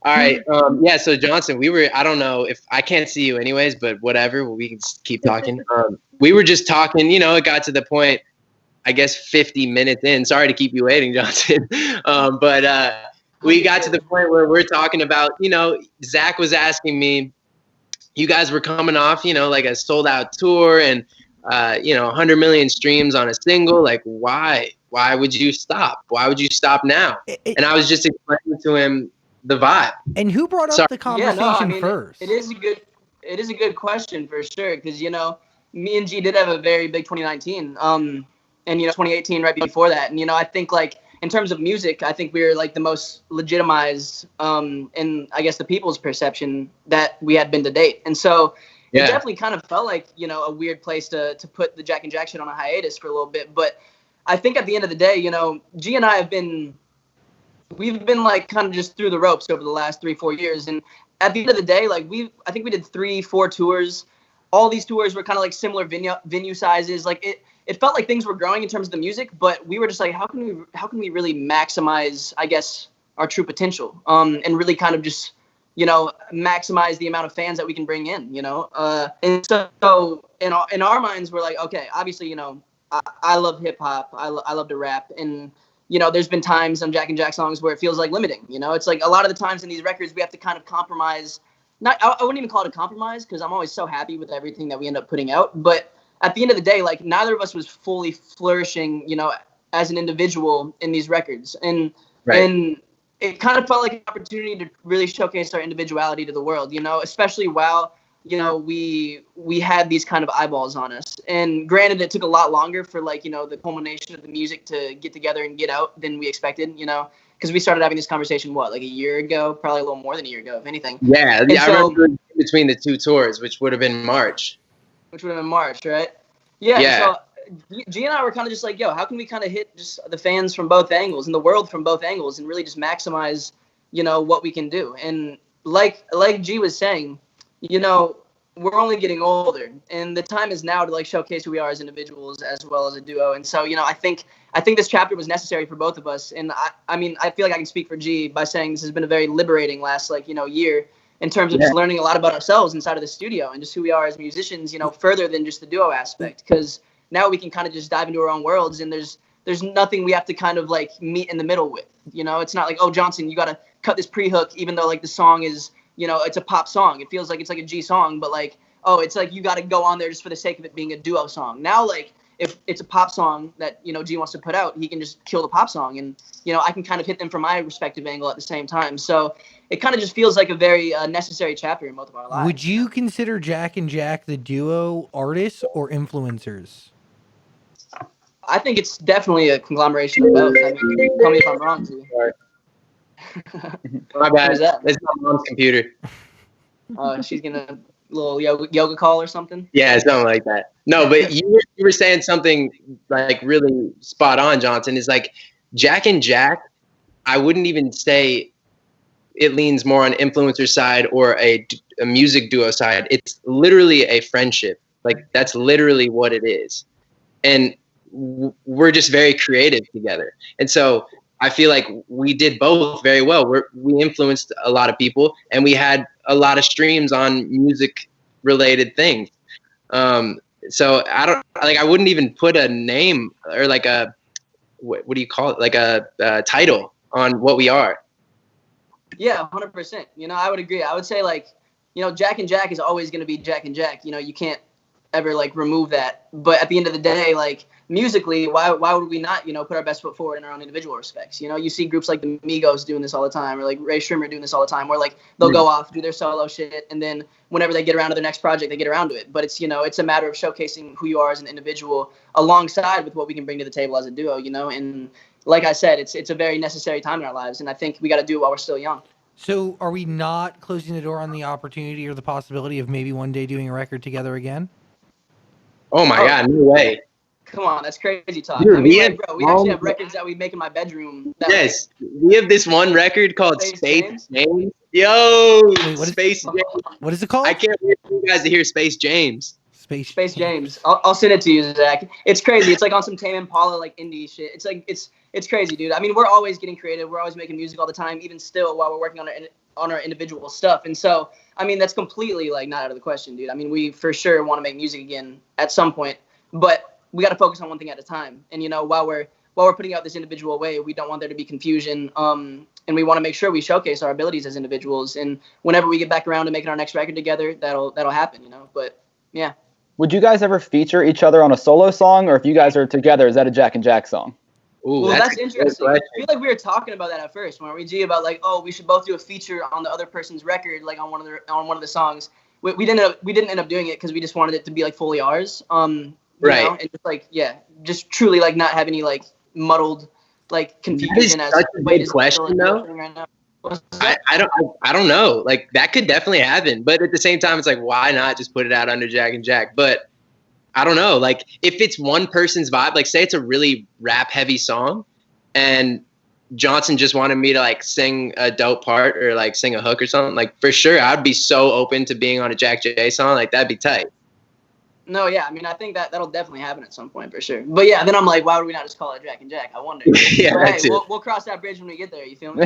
All right. Yeah. So Johnson, I don't know if I can't see you anyways, but whatever. We can just keep talking. We were just talking. It got to the point. I guess 50 minutes in. Sorry to keep you waiting, Johnson. But we got to the point where we're talking about. Zach was asking me. You guys were coming off, like a sold out tour and 100 million streams on a single. Like, why? Why would you stop? Why would you stop now? And I was just explaining to him the vibe. And who brought up the conversation first? It is a good question for sure, because me and G did have a very big 2019, and 2018 right before that, and I think like in terms of music, I think we were like the most legitimized in I guess the people's perception that we had been to date, and so it definitely kind of felt like a weird place to put the Jack and Jack shit on a hiatus for a little bit, but I think at the end of the day, G and I we've been like kind of just through the ropes over the last 3-4 years. And at the end of the day, like I think we did 3-4 tours. All these tours were kind of like similar venue sizes. Like it felt like things were growing in terms of the music, but we were just like, how can we really maximize, I guess, our true potential, and really kind of just, maximize the amount of fans that we can bring in, and so in our minds, we're like, okay, obviously, I love hip hop. I love to rap. And, there's been times on Jack and Jack songs where it feels like limiting, it's like a lot of the times in these records, we have to kind of compromise. I wouldn't even call it a compromise, because I'm always so happy with everything that we end up putting out. But at the end of the day, like neither of us was fully flourishing, as an individual in these records. And it kind of felt like an opportunity to really showcase our individuality to the world, especially while we had these kind of eyeballs on us. And granted, it took a lot longer for like, the culmination of the music to get together and get out than we expected, because we started having this conversation, like a year ago, probably a little more than a year ago, if anything. Yeah. I remember between the two tours, which would have been March. Right? Yeah. So G and I were kind of just like, how can we kind of hit just the fans from both angles and the world from both angles and really just maximize, what we can do. And like G was saying, we're only getting older, and the time is now to like showcase who we are as individuals as well as a duo. And so, I think this chapter was necessary for both of us. And I mean, I feel like I can speak for G by saying this has been a very liberating last year in terms of just learning a lot about ourselves inside of the studio and just who we are as musicians, further than just the duo aspect. Because now we can kind of just dive into our own worlds, and there's nothing we have to kind of like meet in the middle with. It's not like, oh, Johnson, you got to cut this pre-hook, even though like the song is, it's a pop song. It feels like it's like a G song, but like, oh, it's like you got to go on there just for the sake of it being a duo song. Now, like, if it's a pop song that, G wants to put out, he can just kill the pop song. And, I can kind of hit them from my respective angle at the same time. So it kind of just feels like a very necessary chapter in both of our lives. Would you consider Jack and Jack the duo artists or influencers? I think it's definitely a conglomeration of both. I mean, tell me if I'm wrong, too. My bad. It's my mom's computer. She's gonna little yoga call or something. Yeah, something like that. No, but you were saying something like really spot on, Johnson. Is like Jack and Jack. I wouldn't even say it leans more on influencer side or a music duo side. It's literally a friendship. Like that's literally what it is, and we're just very creative together. And so I feel like we did both very well. We influenced a lot of people, and we had a lot of streams on music related things. So I wouldn't even put a name or like a, what do you call it? Like a title on what we are. Yeah, 100%. I would agree. I would say like, Jack and Jack is always going to be Jack and Jack. You can't ever like remove that. But at the end of the day, like musically, why would we not, put our best foot forward in our own individual respects? You see groups like the Migos doing this all the time, or like Ray Shrimmer doing this all the time, where like they'll go off, do their solo shit, and then whenever they get around to their next project, they get around to it. But it's, it's a matter of showcasing who you are as an individual alongside with what we can bring to the table as a duo, and like I said, it's a very necessary time in our lives, and I think we got to do it while we're still young. So are we not closing the door on the opportunity or the possibility of maybe one day doing a record together again? Oh my God, no way. Come on, that's crazy talk. Dude, I mean, we like, have bro, we actually have songs- records that we make in my bedroom. That, Yes, we have this one record called Space Space James? James. Yo, Wait, what is- Space like, James. What is it called? I can't wait for you guys to hear Space James. Space James. I'll send it to you, Zach. It's crazy. It's like on some Tame Impala, like indie shit. It's like it's crazy, dude. I mean, we're always getting creative. We're always making music all the time, even still while we're working on our individual stuff. And so, I mean, that's completely like not out of the question, dude. I mean, we for sure want to make music again at some point, but we got to focus on one thing at a time. And you know, while we're putting out this individual way, we don't want there to be confusion. And we want to make sure we showcase our abilities as individuals. And whenever we get back around to making our next record together, that'll happen, you know. But yeah. Would you guys ever feature each other on a solo song, or if you guys are together, is that a Jack and Jack song? Ooh, Well, that's a good interesting. I question. feel like we were talking about that at first, weren't we, G? About like, oh, we should both do a feature on the other person's record, like on one of the songs. We didn't end up doing it because we just wanted it to be like fully ours. You Right. know? And just like just truly like not have any like muddled like confusion as such a wait, good is it question, still though. happening right now? What's that? I don't know. Like that could definitely happen, but at the same time, it's like why not just put it out under Jack and Jack? But I don't know. Like if it's one person's vibe, like say it's a really rap heavy song, and Johnson just wanted me to like sing a dope part or like sing a hook or something, like for sure I'd be so open to being on a Jack J song. Like that'd be tight. No, yeah, I mean, I think that'll definitely happen at some point for sure. But yeah, then I'm like, why would we not just call it Jack and Jack? I wonder. Yeah, But, that hey, too. we'll cross that bridge when we get there. You feel me?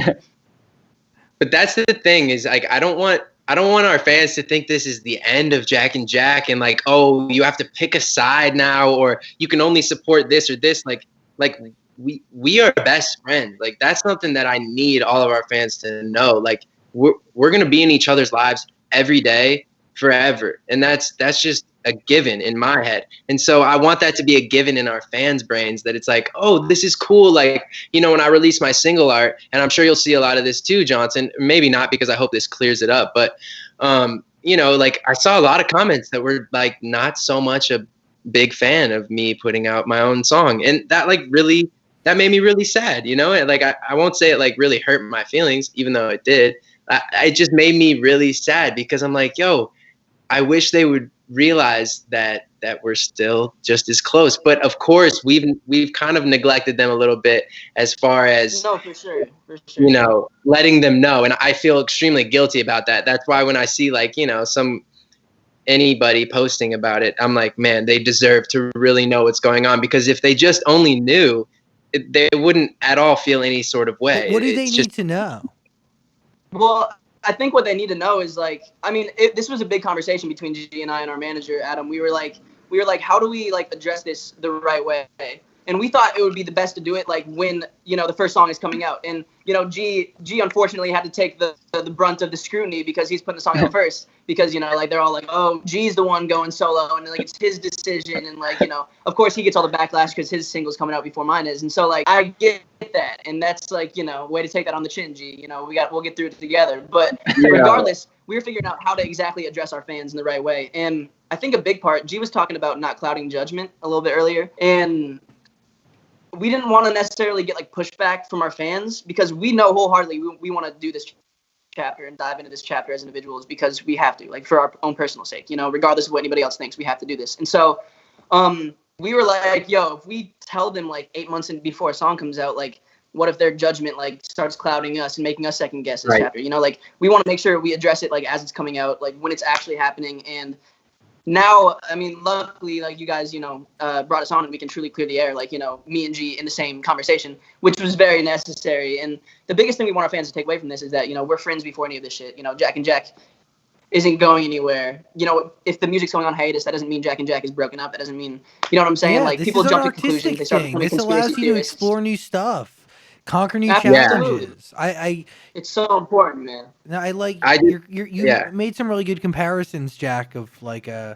But that's the thing is like I don't want our fans to think this is the end of Jack and Jack and like, oh, you have to pick a side now or you can only support this or this. Like we are best friends. Like that's something that I need all of our fans to know. Like we're gonna be in each other's lives every day, forever. And that's just a given in my head. And so I want that to be a given in our fans' brains that it's like, oh, this is cool. Like, you know, when I release my single art, and I'm sure you'll see a lot of this too, Johnson, maybe not because I hope this clears it up, but, you know, like I saw a lot of comments that were like not so much a big fan of me putting out my own song. And that like really, that made me really sad, you know? And like, I won't say it like really hurt my feelings, even though it did. It just made me really sad because I'm like, yo, I wish they would realize that we're still just as close. But of course, we've kind of neglected them a little bit as far as No, for sure. you know, letting them know. And I feel extremely guilty about that. That's why when I see like, you know, anybody posting about it, I'm like, man, they deserve to really know what's going on, because if they just only knew, they wouldn't at all feel any sort of way. What do they It's need just, to know? Well, I think what they need to know is like, I mean, this was a big conversation between G and I and our manager Adam. We were like, how do we like address this the right way? And we thought it would be the best to do it like when, you know, the first song is coming out. And, you know, G unfortunately had to take the brunt of the scrutiny because he's putting the song out first. Because, you know, like they're all like, oh, G's the one going solo and like it's his decision. And like, you know, of course he gets all the backlash because his single's coming out before mine is. And so like I get that. And that's like, you know, way to take that on the chin, G. You know, we'll get through it together. But regardless, we were figuring out how to exactly address our fans in the right way. And I think a big part, G was talking about not clouding judgment a little bit earlier. And we didn't want to necessarily get like pushback from our fans because we know wholeheartedly we want to do this chapter and dive into this chapter as individuals because we have to, like for our own personal sake, you know, regardless of what anybody else thinks, we have to do this. And so we were like, yo, if we tell them like 8 months before a song comes out, like what if their judgment like starts clouding us and making us second guess this chapter? You know, like we want to make sure we address it like as it's coming out, like when it's actually happening. And now, I mean, luckily, like you guys, you know, brought us on and we can truly clear the air, like, you know, me and G in the same conversation, which was very necessary. And the biggest thing we want our fans to take away from this is that, you know, we're friends before any of this shit. You know, Jack and Jack isn't going anywhere. You know, if the music's going on hiatus, that doesn't mean Jack and Jack is broken up. That doesn't mean, you know what I'm saying? Yeah, like this people is jump an to conclusions. They artistic start thing. becoming This allows conspiracy you to theorists. explore new stuff, conquer new Absolutely. challenges. It's so important, man. I like you yeah. made some really good comparisons, Jack, of like you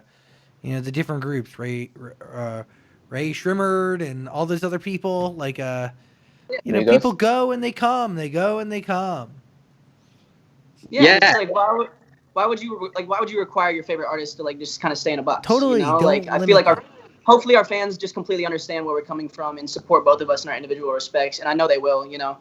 know, the different groups, Ray Shrimmerd and all those other people. Like you know, Amigos. people go and they come, they go and they come. Yeah. It's like why would you require your favorite artist to like just kind of stay in a box? Totally, You know? don't Like I limit feel like them. hopefully our fans just completely understand where we're coming from and support both of us in our individual respects, and I know they will. You know,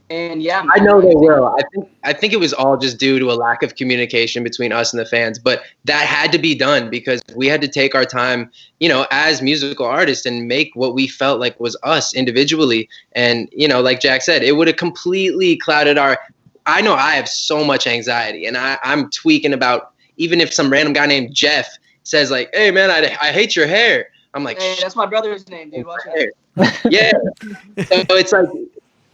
And yeah, I know they will. I think it was all just due to a lack of communication between us and the fans, but that had to be done because we had to take our time, you know, as musical artists and make what we felt like was us individually. And, you know, like Jack said, it would have completely clouded our, I know I have so much anxiety and I'm tweaking about, even if some random guy named Jeff says like, hey man, I hate your hair. I'm like, hey, that's my brother's name, dude. Watch out. yeah. So it's like,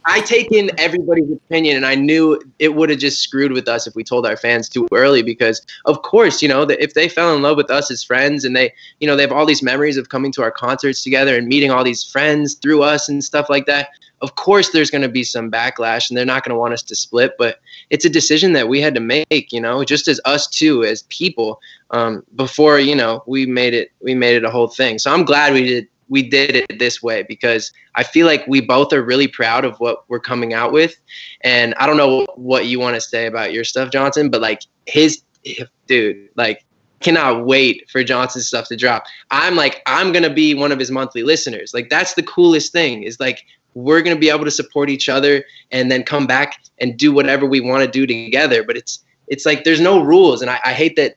I take in everybody's opinion, and I knew it would have just screwed with us if we told our fans too early. Because, of course, you know, that if they fell in love with us as friends, and they, you know, they have all these memories of coming to our concerts together and meeting all these friends through us and stuff like that. Of course, there's going to be some backlash, and they're not going to want us to split. But it's a decision that we had to make, you know, just as us too, as people, before, you know, we made it a whole thing. So I'm glad we did it this way because I feel like we both are really proud of what we're coming out with. And I don't know what you want to say about your stuff, Johnson, but like dude, like cannot wait for Johnson's stuff to drop. I'm going to be one of his monthly listeners. Like that's the coolest thing is like, we're going to be able to support each other and then come back and do whatever we want to do together. But it's like, there's no rules. And I hate that,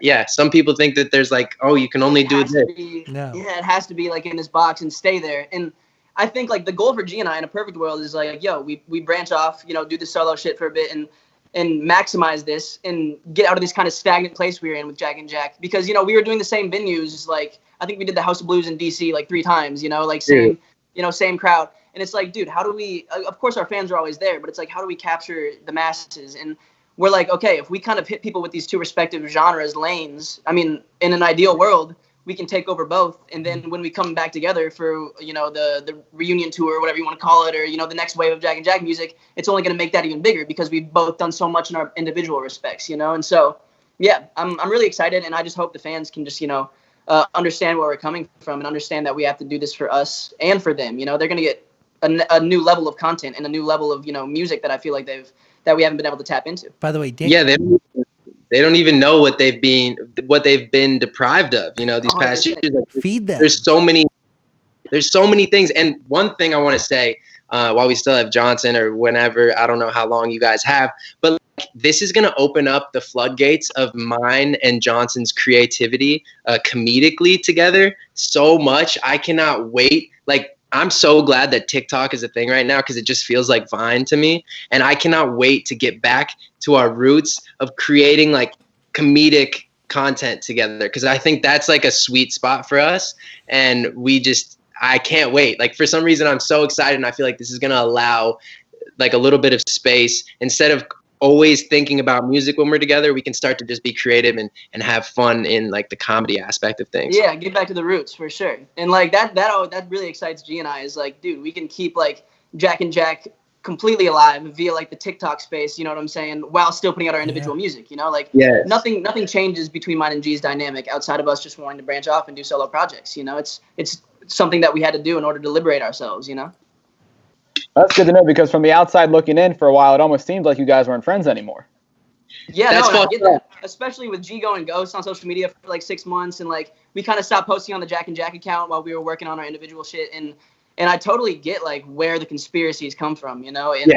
yeah, some people think that there's like, oh, you can only do this. No. Yeah, it has to be like in this box and stay there. And I think like the goal for G and I in a perfect world is like, yo, we branch off, you know, do the solo shit for a bit and maximize this and get out of this kind of stagnant place we were in with Jack and Jack. Because, you know, we were doing the same venues. Like, I think we did the House of Blues in DC like 3 times, you know, like same, you know, same crowd. And it's like, dude, how do we, of course our fans are always there, but it's like, how do we capture the masses? And we're like, okay, if we kind of hit people with these 2 respective genres, lanes, I mean, in an ideal world, we can take over both. And then when we come back together for, you know, the reunion tour or whatever you want to call it, or, you know, the next wave of Jack and Jack music, it's only going to make that even bigger because we've both done so much in our individual respects, you know? And so, yeah, I'm really excited. And I just hope the fans can just, you know, understand where we're coming from and understand that we have to do this for us and for them. You know, they're going to get a new level of content and a new level of, you know, music that I feel like that we haven't been able to tap into. By the way, Dan, yeah, they don't even know what they've been deprived of. You know, these past years. Like, feed them. There's so many things. And one thing I want to say, while we still have Johnson or whenever, I don't know how long you guys have, but like, this is going to open up the floodgates of mine and Johnson's creativity comedically together so much. I cannot wait. Like, I'm so glad that TikTok is a thing right now because it just feels like Vine to me. And I cannot wait to get back to our roots of creating like comedic content together because I think that's like a sweet spot for us. And I can't wait. Like for some reason, I'm so excited and I feel like this is going to allow like a little bit of space instead of always thinking about music when we're together. We can start to just be creative and have fun in like the comedy aspect of things. Yeah, get back to the roots for sure. And like that really excites G and I is like, dude, we can keep like Jack and Jack completely alive via like the TikTok space, you know what I'm saying, while still putting out our individual music, you know, like nothing changes between mine and G's dynamic outside of us just wanting to branch off and do solo projects, you know. It's something that we had to do in order to liberate ourselves, you know. That's good to know because from the outside looking in for a while, it almost seemed like you guys weren't friends anymore. Yeah, I get that. Especially with G going ghost on social media for like 6 months, and like we kind of stopped posting on the Jack and Jack account while we were working on our individual shit, and I totally get like where the conspiracies come from, you know. And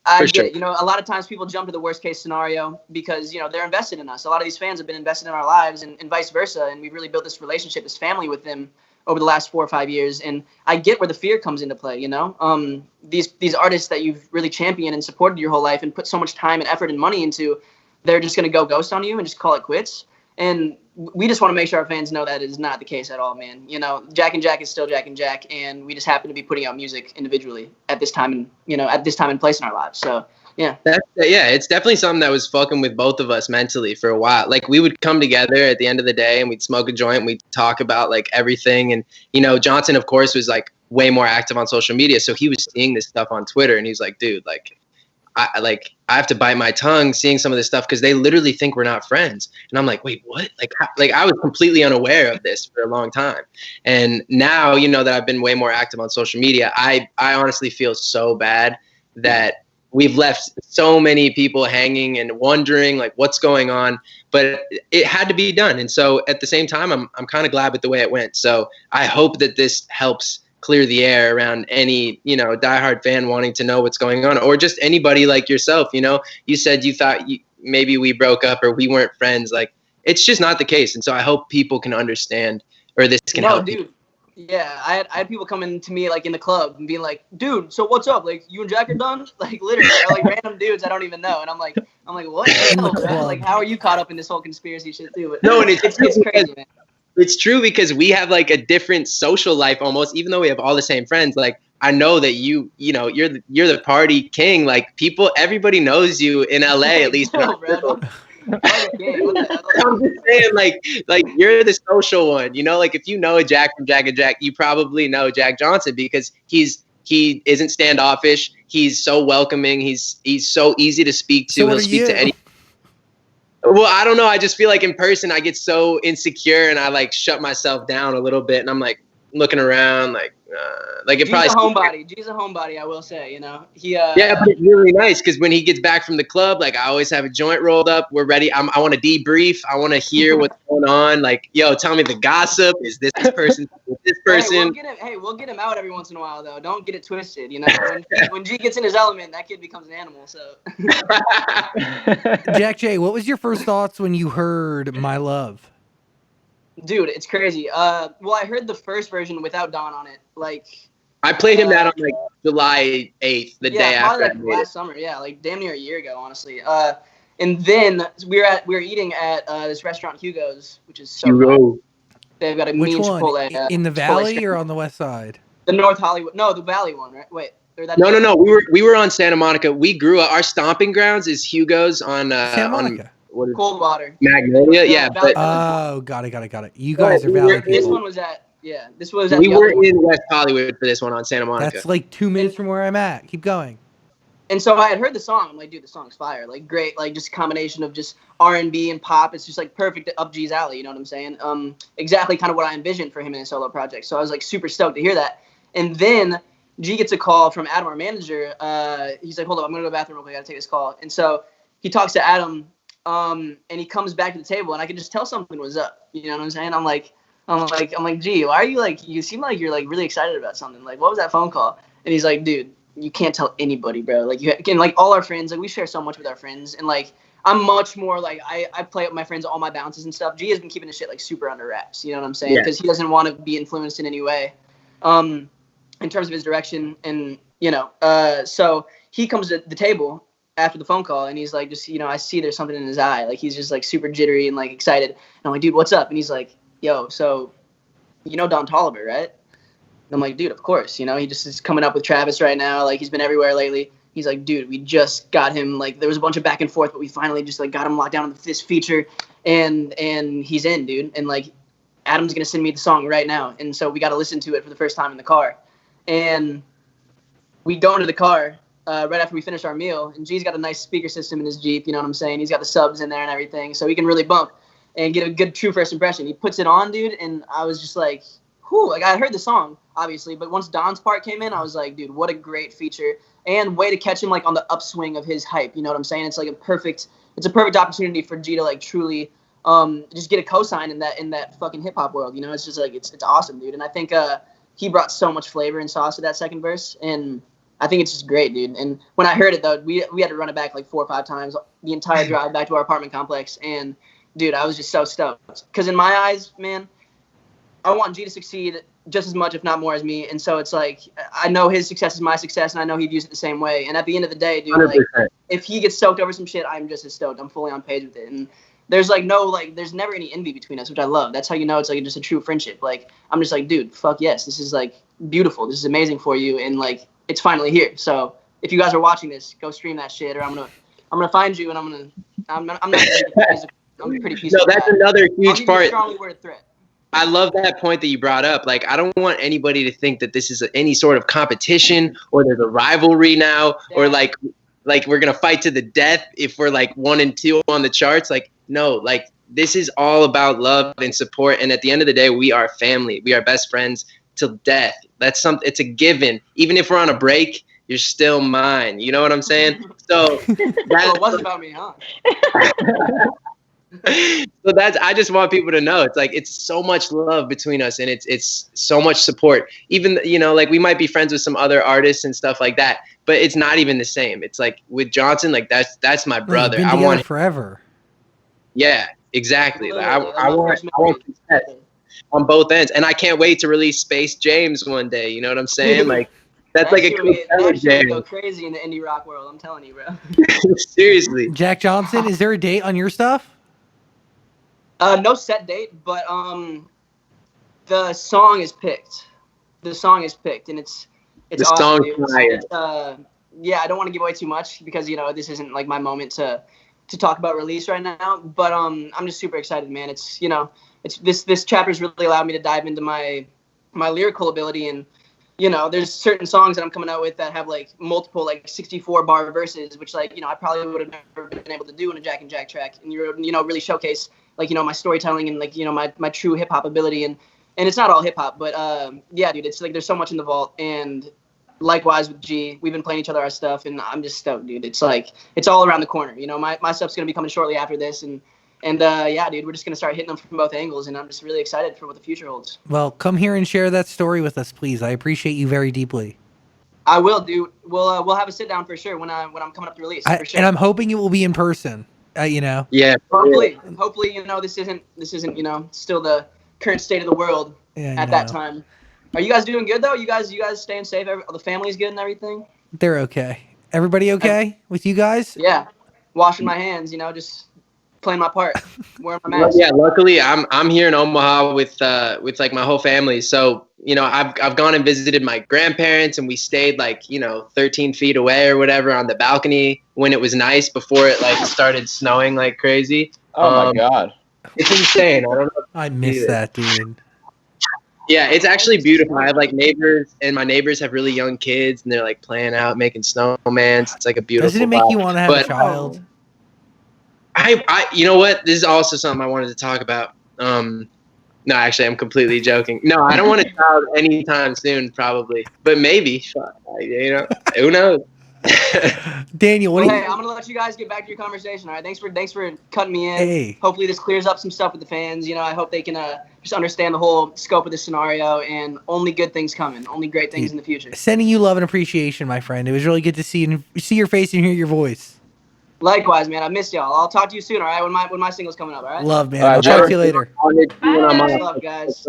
I get it. You know, a lot of times people jump to the worst case scenario because, you know, they're invested in us. A lot of these fans have been invested in our lives and vice versa, and we've really built this relationship, this family with them over the last 4 or 5 years. And I get where the fear comes into play, you know. These artists that you've really championed and supported your whole life and put so much time and effort and money into, they're just going to go ghost on you and just call it quits. And we just want to make sure our fans know that is not the case at all, man. You know, Jack and Jack is still Jack and Jack, and we just happen to be putting out music individually at this time and, you know, at this time and place in our lives. So, yeah. It's definitely something that was fucking with both of us mentally for a while. Like, we would come together at the end of the day and we'd smoke a joint and we'd talk about like everything. And, you know, Johnson, of course, was like way more active on social media. So he was seeing this stuff on Twitter and he's like, dude, like, I have to bite my tongue seeing some of this stuff because they literally think we're not friends. And I'm like, wait, what? Like I was completely unaware of this for a long time. And now, you know, that I've been way more active on social media, I honestly feel so bad that we've left so many people hanging and wondering like what's going on, but it had to be done. And so at the same time, I'm kind of glad with the way it went. So I hope that this helps clear the air around any, diehard fan wanting to know what's going on, or just anybody like yourself. You said you thought maybe we broke up or we weren't friends. Like, it's just not the case. And so I hope people can understand, or this can help. No, dude. Yeah, I had people coming to me like in the club and being like, "Dude, so what's up? Like, you and Jack are done?" Like, literally, they're like random dudes I don't even know, and I'm like, what the hell, bro? Like, how are you caught up in this whole conspiracy shit too? But No, and it's crazy, man. It's true because we have like a different social life almost, even though we have all the same friends. Like, I know that you're the party king. Like, everybody knows you in LA at least. No, bro. I'm just saying, like you're the social one. Like, if you know a Jack from Jack and Jack, you probably know Jack Johnson because he isn't standoffish. He's so welcoming. He's so easy to speak to. He'll speak to any. Well, I don't know. I just feel like in person I get so insecure and I like shut myself down a little bit, and I'm like looking around like it G's probably. G's a homebody. I will say, he. Yeah, but it's really nice because when he gets back from the club, like, I always have a joint rolled up. We're ready. I want to debrief. I want to hear what's going on. Like, yo, tell me the gossip. Is this person? Is this person? We'll get him out every once in a while though. Don't get it twisted. When G gets in his element, that kid becomes an animal. So. Jack J, what was your first thoughts when you heard "My Love"? Dude, it's crazy. Well, I heard the first version without Don on it. Like, I played him that on like July 8th, the day after. Yeah, probably like last summer. Yeah, like damn near a year ago, honestly. And then we were eating at this restaurant Hugo's, which is so good. They've got a mean Chipotle. In the Valley or on the West Side? The North Hollywood. No, the Valley one, right? Wait. No. We were on Santa Monica. We grew up. Our stomping grounds is Hugo's on Santa Monica. Coldwater. Magnolia, yeah. But, got it. You guys are Valley people. This one was at, this was at. We were in West Hollywood for this one on Santa Monica. That's like 2 minutes from where I'm at. Keep going. And so I had heard the song. I'm like, dude, the song's fire. Like, great. Like, just a combination of just R&B and pop. It's just like perfect up G's alley. You know what I'm saying? Exactly kind of what I envisioned for him in his solo project. So I was like super stoked to hear that. And then G gets a call from Adam, our manager. He's like, hold up, I'm gonna go to the bathroom real quick. I gotta take this call. And so he talks to Adam. And he comes back to the table, and I could just tell something was up. You know what I'm saying? I'm like, G, why are you like? You seem like you're like really excited about something. Like, what was that phone call? And he's like, dude, you can't tell anybody, bro. Like, you can, like, all our friends, like, we share so much with our friends, and like, I'm much more like I play with my friends all my bounces and stuff. G has been keeping this shit like super under wraps. You know what I'm saying? Because he doesn't want to be influenced in any way, in terms of his direction, and so he comes to the table after the phone call, and he's like, just, I see there's something in his eye. Like, he's just like super jittery and like excited. And I'm like, dude, what's up? And he's like, yo, so, Don Toliver, right? And I'm like, dude, of course. He just is coming up with Travis right now. Like, he's been everywhere lately. He's like, dude, we just got him. Like, there was a bunch of back and forth, but we finally just like got him locked down on this feature, and he's in, dude. And like, Adam's gonna send me the song right now, and so we got to listen to it for the first time in the car. And we go into the car. Right after we finish our meal, and G's got a nice speaker system in his Jeep, you know what I'm saying? He's got the subs in there and everything, so he can really bump and get a good true first impression. He puts it on, dude, and I was just like, whew. Like, I heard the song, obviously, but once Don's part came in, I was like, dude, what a great feature, and way to catch him, like, on the upswing of his hype, you know what I'm saying? It's like a perfect opportunity for G to, like, truly just get a cosign in that fucking hip-hop world, It's just, like, it's awesome, dude, and I think he brought so much flavor and sauce to that second verse, and I think it's just great, dude. And when I heard it, though, we had to run it back like 4 or 5 times the entire drive back to our apartment complex. And, dude, I was just so stoked. Because in my eyes, man, I want G to succeed just as much, if not more, as me. And so it's like, I know his success is my success, and I know he views it the same way. And at the end of the day, dude, like, if he gets stoked over some shit, I'm just as stoked. I'm fully on page with it. And there's like there's never any envy between us, which I love. That's how you know it's like just a true friendship. Like, I'm just like, dude, fuck yes. This is like beautiful. This is amazing for you. And like, it's finally here. So if you guys are watching this, go stream that shit, or I'm gonna find you, and I'm not I'm a pretty piece of that's guy. Another huge part. A strongly worded threat. I love that point that you brought up. Like, I don't want anybody to think that this is any sort of competition, or there's a rivalry now, or like we're gonna fight to the death if we're like 1 and 2 on the charts. Like, no, like, this is all about love and support. And at the end of the day, we are family. We are best friends till death. That's it's a given. Even if we're on a break, you're still mine. You know what I'm saying? So it wasn't about me, huh? So I just want people to know, it's like, it's so much love between us, and it's so much support. Even, like, we might be friends with some other artists and stuff like that, but it's not even the same. It's like with Johnson, like that's my You've brother. been I together want, forever. yeah, exactly. Like, Literally, I my want first memory. success on both ends, and I can't wait to release Space James one day. You know what I'm saying? Like, that's like a that shit would go Jam. crazy in the indie rock world. I'm telling you, bro. Seriously. Jack Johnson, is there a date on your stuff? No set date, but the song is picked. The song is picked, and it's The awesome, song's dude. fire. Yeah, I don't want to give away too much because this isn't like my moment to talk about release right now. But I'm just super excited, man. It's this chapter's really allowed me to dive into my lyrical ability, and there's certain songs that I'm coming out with that have like multiple like 64 bar verses, which like I probably would have never been able to do in a Jack and Jack track, and really showcase like my storytelling and like my true hip hop ability, and it's not all hip hop, but yeah, dude, it's like there's so much in the vault, and likewise with G, we've been playing each other our stuff, and I'm just stoked, dude. It's like it's all around the corner, my stuff's gonna be coming shortly after this, and yeah, dude, we're just gonna start hitting them from both angles, and I'm just really excited for what the future holds. Well, come here and share that story with us, please. I appreciate you very deeply. I will, dude. We'll have a sit down for sure when I'm coming up to release. For sure. And I'm hoping it will be in person. Yeah. Hopefully, this isn't still the current state of the world at that time. Are you guys doing good though? You guys staying safe? The family's good and everything? They're okay. Everybody okay with you guys? Yeah. Washing my hands, just playing my part. Wearing my mask. Yeah, luckily I'm here in Omaha with like my whole family. So, I've gone and visited my grandparents, and we stayed like, 13 feet away or whatever on the balcony when it was nice before it like started snowing like crazy. Oh my God. It's insane. I don't know. I miss that, dude. Yeah, it's actually beautiful. I have like neighbors, and my neighbors have really young kids, and they're like playing out, making snowmans. It's like a beautiful. Doesn't it make you want to have a child? You know what? This is also something I wanted to talk about. No, actually, I'm completely joking. No, I don't want a child anytime soon, probably, but maybe. Who knows? Daniel, what do you? Hey, I'm gonna let you guys get back to your conversation. All right, thanks for cutting me in. Hey. Hopefully, this clears up some stuff with the fans. I hope they can just understand the whole scope of the scenario, and only good things coming, only great things in the future. Sending you love and appreciation, my friend. It was really good to see your face and hear your voice. Likewise, man. I missed y'all. I'll talk to you soon. All right, when my single's coming up. All right. Love, man. I'll talk to you later. Love, guys.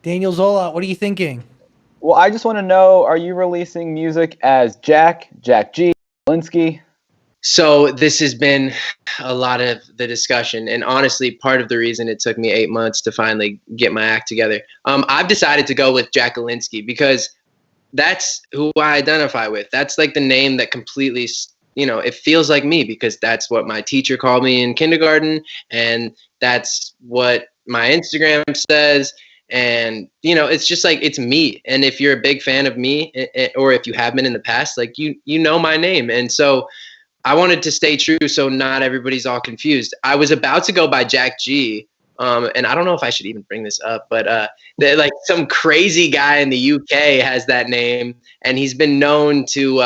Daniel Zola, what are you thinking? Well, I just want to know, are you releasing music as Jack G, Gilinsky? So this has been a lot of the discussion, and honestly, part of the reason it took me 8 months to finally get my act together. I've decided to go with Jack Gilinsky because that's who I identify with. That's like the name that completely, it feels like me, because that's what my teacher called me in kindergarten, and that's what my Instagram says. And, it's just like, it's me. And if you're a big fan of me, or if you have been in the past, like you know my name. And so I wanted to stay true, so not everybody's all confused. I was about to go by Jack G. And I don't know if I should even bring this up, but like some crazy guy in the UK has that name, and he's been known to,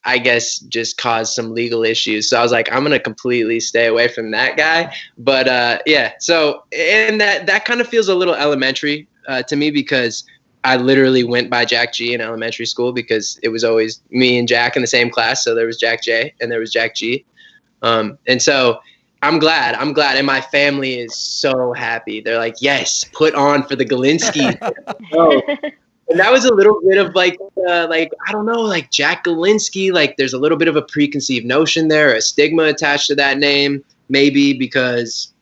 I guess, just cause some legal issues. So I was like, I'm going to completely stay away from that guy. But yeah, so, and that kind of feels a little elementary to me, because I literally went by Jack G in elementary school, because it was always me and Jack in the same class. So there was Jack J and there was Jack G. And so I'm glad. And my family is so happy. They're like, yes, put on for the Gilinsky. And that was a little bit of like, I don't know, like Jack Gilinsky, like there's a little bit of a preconceived notion there, a stigma attached to that name, maybe because,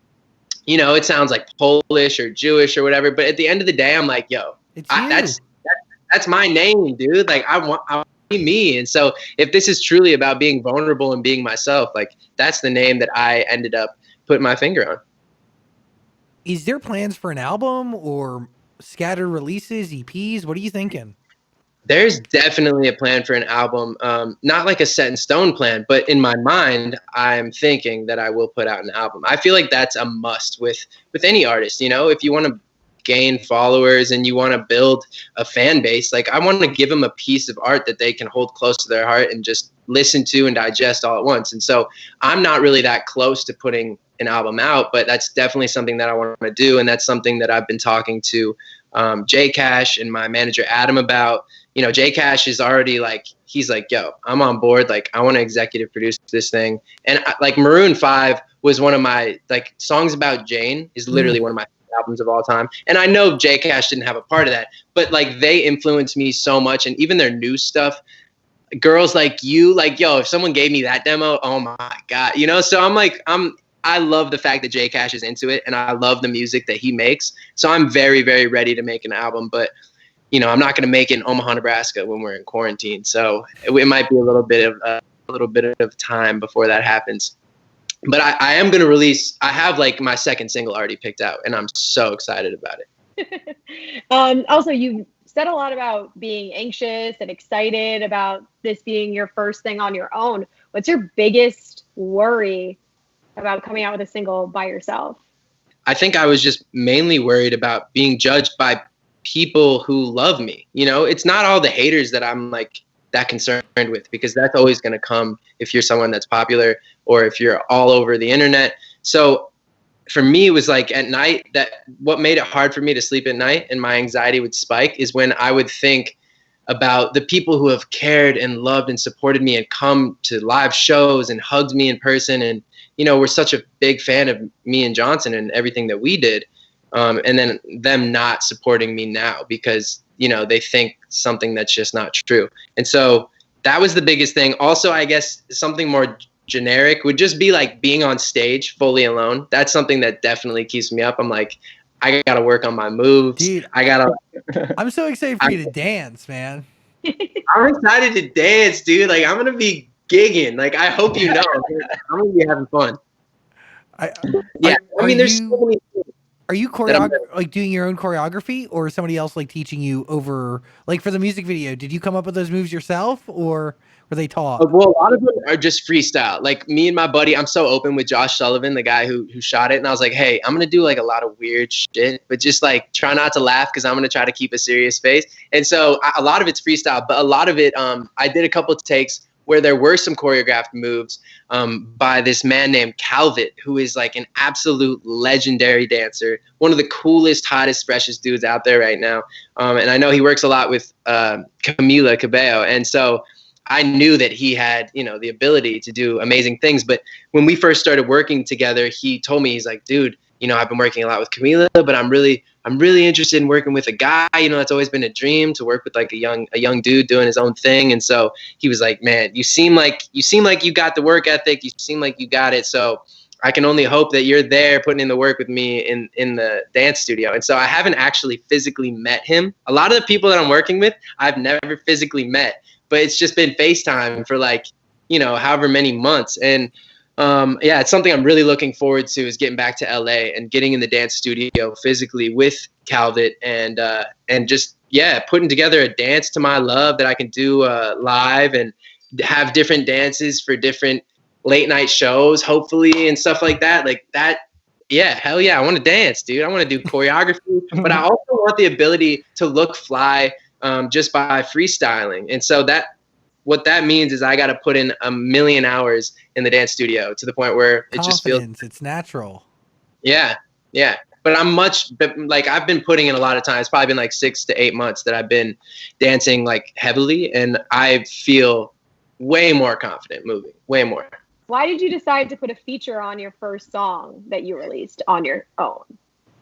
it sounds like Polish or Jewish or whatever. But at the end of the day, I'm like, yo, that's my name, dude. Like I want to be me. And so if this is truly about being vulnerable and being myself, like that's the name that I ended up putting my finger on. Is there plans for an album or scattered releases, EPs? What are you thinking? There's definitely a plan for an album. Not like a set in stone plan, but in my mind, I'm thinking that I will put out an album. I feel like that's a must with any artist. If you want to gain followers and you want to build a fan base, like I want to give them a piece of art that they can hold close to their heart and just listen to and digest all at once. And so I'm not really that close to putting an album out, but that's definitely something that I want to do. And that's something that I've been talking to J Cash and my manager Adam about. You know, J Cash is already like, he's like, yo, I'm on board. Like, I want to executive produce this thing. And like Maroon 5 was one of my, like, Songs About Jane is literally one of my albums of all time. And I know J Cash didn't have a part of that, but like they influenced me so much. And even their new stuff, Girls Like You, like, yo, if someone gave me that demo, oh my God, you know? So I'm like, I love the fact that J Cash is into it, and I love the music that he makes. So I'm very, very ready to make an album, but you know, I'm not going to make it in Omaha, Nebraska when we're in quarantine. So it might be a little bit of time before that happens. But I am going to release, I have like my second single already picked out, and I'm so excited about it. Also, you said a lot about being anxious and excited about this being your first thing on your own. What's your biggest worry about coming out with a single by yourself? I think I was just mainly worried about being judged by people who love me. You know, it's not all the haters that I'm like that concerned with, because that's always going to come if you're someone that's popular or if you're all over the internet. So for me, it was like at night, that what made it hard for me to sleep at night and my anxiety would spike is when I would think about the people who have cared and loved and supported me and come to live shows and hugged me in person. And, you know, we're such a big fan of me and Johnson and everything that we did. And then them not supporting me now because, you know, they think something that's just not true. And so that was the biggest thing. Also, I guess something more generic would just be like being on stage fully alone. That's something that definitely keeps me up. I'm like, I got to work on my moves. Dude, I'm so excited for you to dance, man. I'm excited to dance, dude. Like, I'm going to be gigging. Like, I hope you know. I'm going to be having fun. There's so many things. Are you like doing your own choreography, or is somebody else like teaching you over, like for the music video? Did you come up with those moves yourself, or were they taught? Well, a lot of them are just freestyle. Like me and my buddy, I'm so open with Josh Sullivan, the guy who shot it. And I was like, hey, I'm going to do like a lot of weird shit, but just like try not to laugh because I'm going to try to keep a serious face. And so a lot of it's freestyle, but a lot of it, I did a couple of takes where there were some choreographed moves by this man named Calvit, who is like an absolute legendary dancer, one of the coolest, hottest, freshest dudes out there right now. And I know he works a lot with Camila Cabello. And so I knew that he had, you know, the ability to do amazing things. But when we first started working together, he told me, he's like, dude, you know, I've been working a lot with Camila, but I'm really interested in working with a guy. You know, it's always been a dream to work with like a young dude doing his own thing. And so he was like, man, you seem like you got the work ethic. You seem like you got it. So I can only hope that you're there putting in the work with me in the dance studio. And so I haven't actually physically met him. A lot of the people that I'm working with, I've never physically met, but it's just been FaceTime for like, you know, however many months. And it's something I'm really looking forward to, is getting back to LA and getting in the dance studio physically with Calvit and just, putting together a dance to my love that I can do live and have different dances for different late night shows, hopefully, and stuff like that. Like that. Yeah, hell yeah. I want to dance, dude. I want to do choreography, but I also want the ability to look fly just by freestyling. And so what that means is I got to put in 1,000,000 hours in the dance studio to the point where it just feels it's natural. Yeah. But I've been putting in a lot of time. It's probably been like 6 to 8 months that I've been dancing like heavily, and I feel way more confident moving, way more. Why did you decide to put a feature on your first song that you released on your own?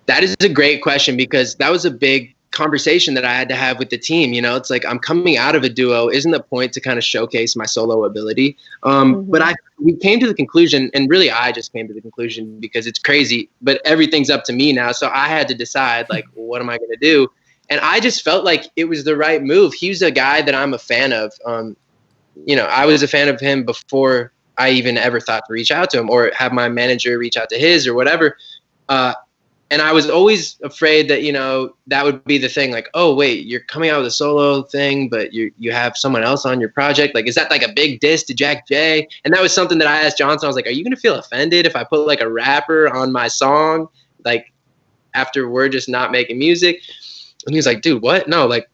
That is a great question, because that was a big conversation that I had to have with the team. You know, it's like, I'm coming out of a duo. Isn't the point to kind of showcase my solo ability? But we came to the conclusion, and really I just came to the conclusion because it's crazy, but everything's up to me now. So I had to decide, like, what am I going to do? And I just felt like it was the right move. He's a guy that I'm a fan of. You know, I was a fan of him before I even ever thought to reach out to him or have my manager reach out to his or whatever. And I was always afraid that, you know, that would be the thing. Like, oh, wait, you're coming out with a solo thing, but you have someone else on your project. Like, is that like a big diss to Jack J? And that was something that I asked Johnson. I was like, are you going to feel offended if I put like a rapper on my song, like after we're just not making music? And he was like, dude, what? No, like,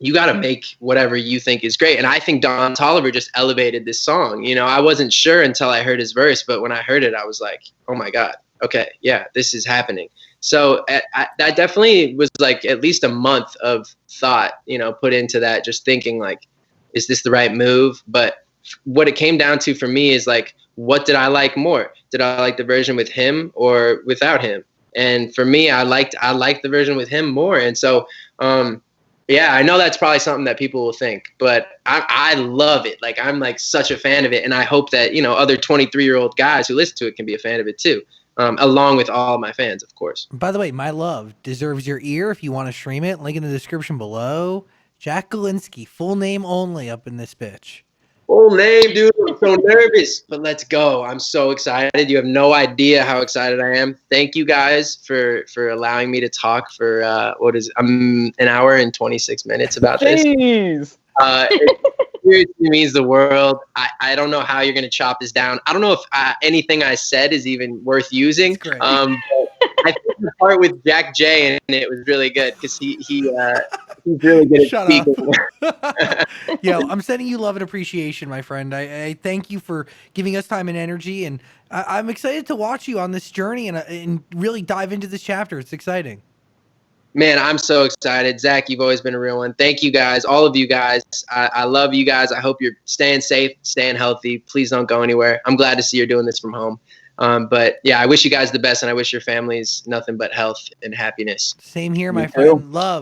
you got to make whatever you think is great. And I think Don Toliver just elevated this song. You know, I wasn't sure until I heard his verse, but when I heard it, I was like, oh my God, okay, yeah, this is happening. So that definitely was like at least a month of thought, you know, put into that, just thinking like, is this the right move? But what it came down to for me is like, what did I like more? Did I like the version with him or without him? And for me, I liked the version with him more. And so, yeah, I know that's probably something that people will think, but I love it. Like, I'm like such a fan of it. And I hope that, you know, other 23-year-old guys who listen to it can be a fan of it too. Along with all my fans, of course. By the way, My Love deserves your ear. If you want to stream it, link in the description below. Jack Gilinsky, full name only up in this bitch. Full name, dude. I'm so nervous, but let's go. I'm so excited. You have no idea how excited I am. Thank you guys for allowing me to talk for an hour and 26 minutes about this. Jeez. It seriously means the world. I don't know how you're going to chop this down. I don't know if anything I said is even worth using. Great. But I think the part with Jack J and it was really good because he's really good at Shut speaking. up. Yo, I'm sending you love and appreciation, my friend. I thank you for giving us time and energy, and I'm excited to watch you on this journey and really dive into this chapter. It's exciting. Man, I'm so excited. Zach, you've always been a real one. Thank you guys, all of you guys. I love you guys. I hope you're staying safe, staying healthy. Please don't go anywhere. I'm glad to see you're doing this from home. But yeah, I wish you guys the best, and I wish your families nothing but health and happiness. Same here, my Me too. friend. Love.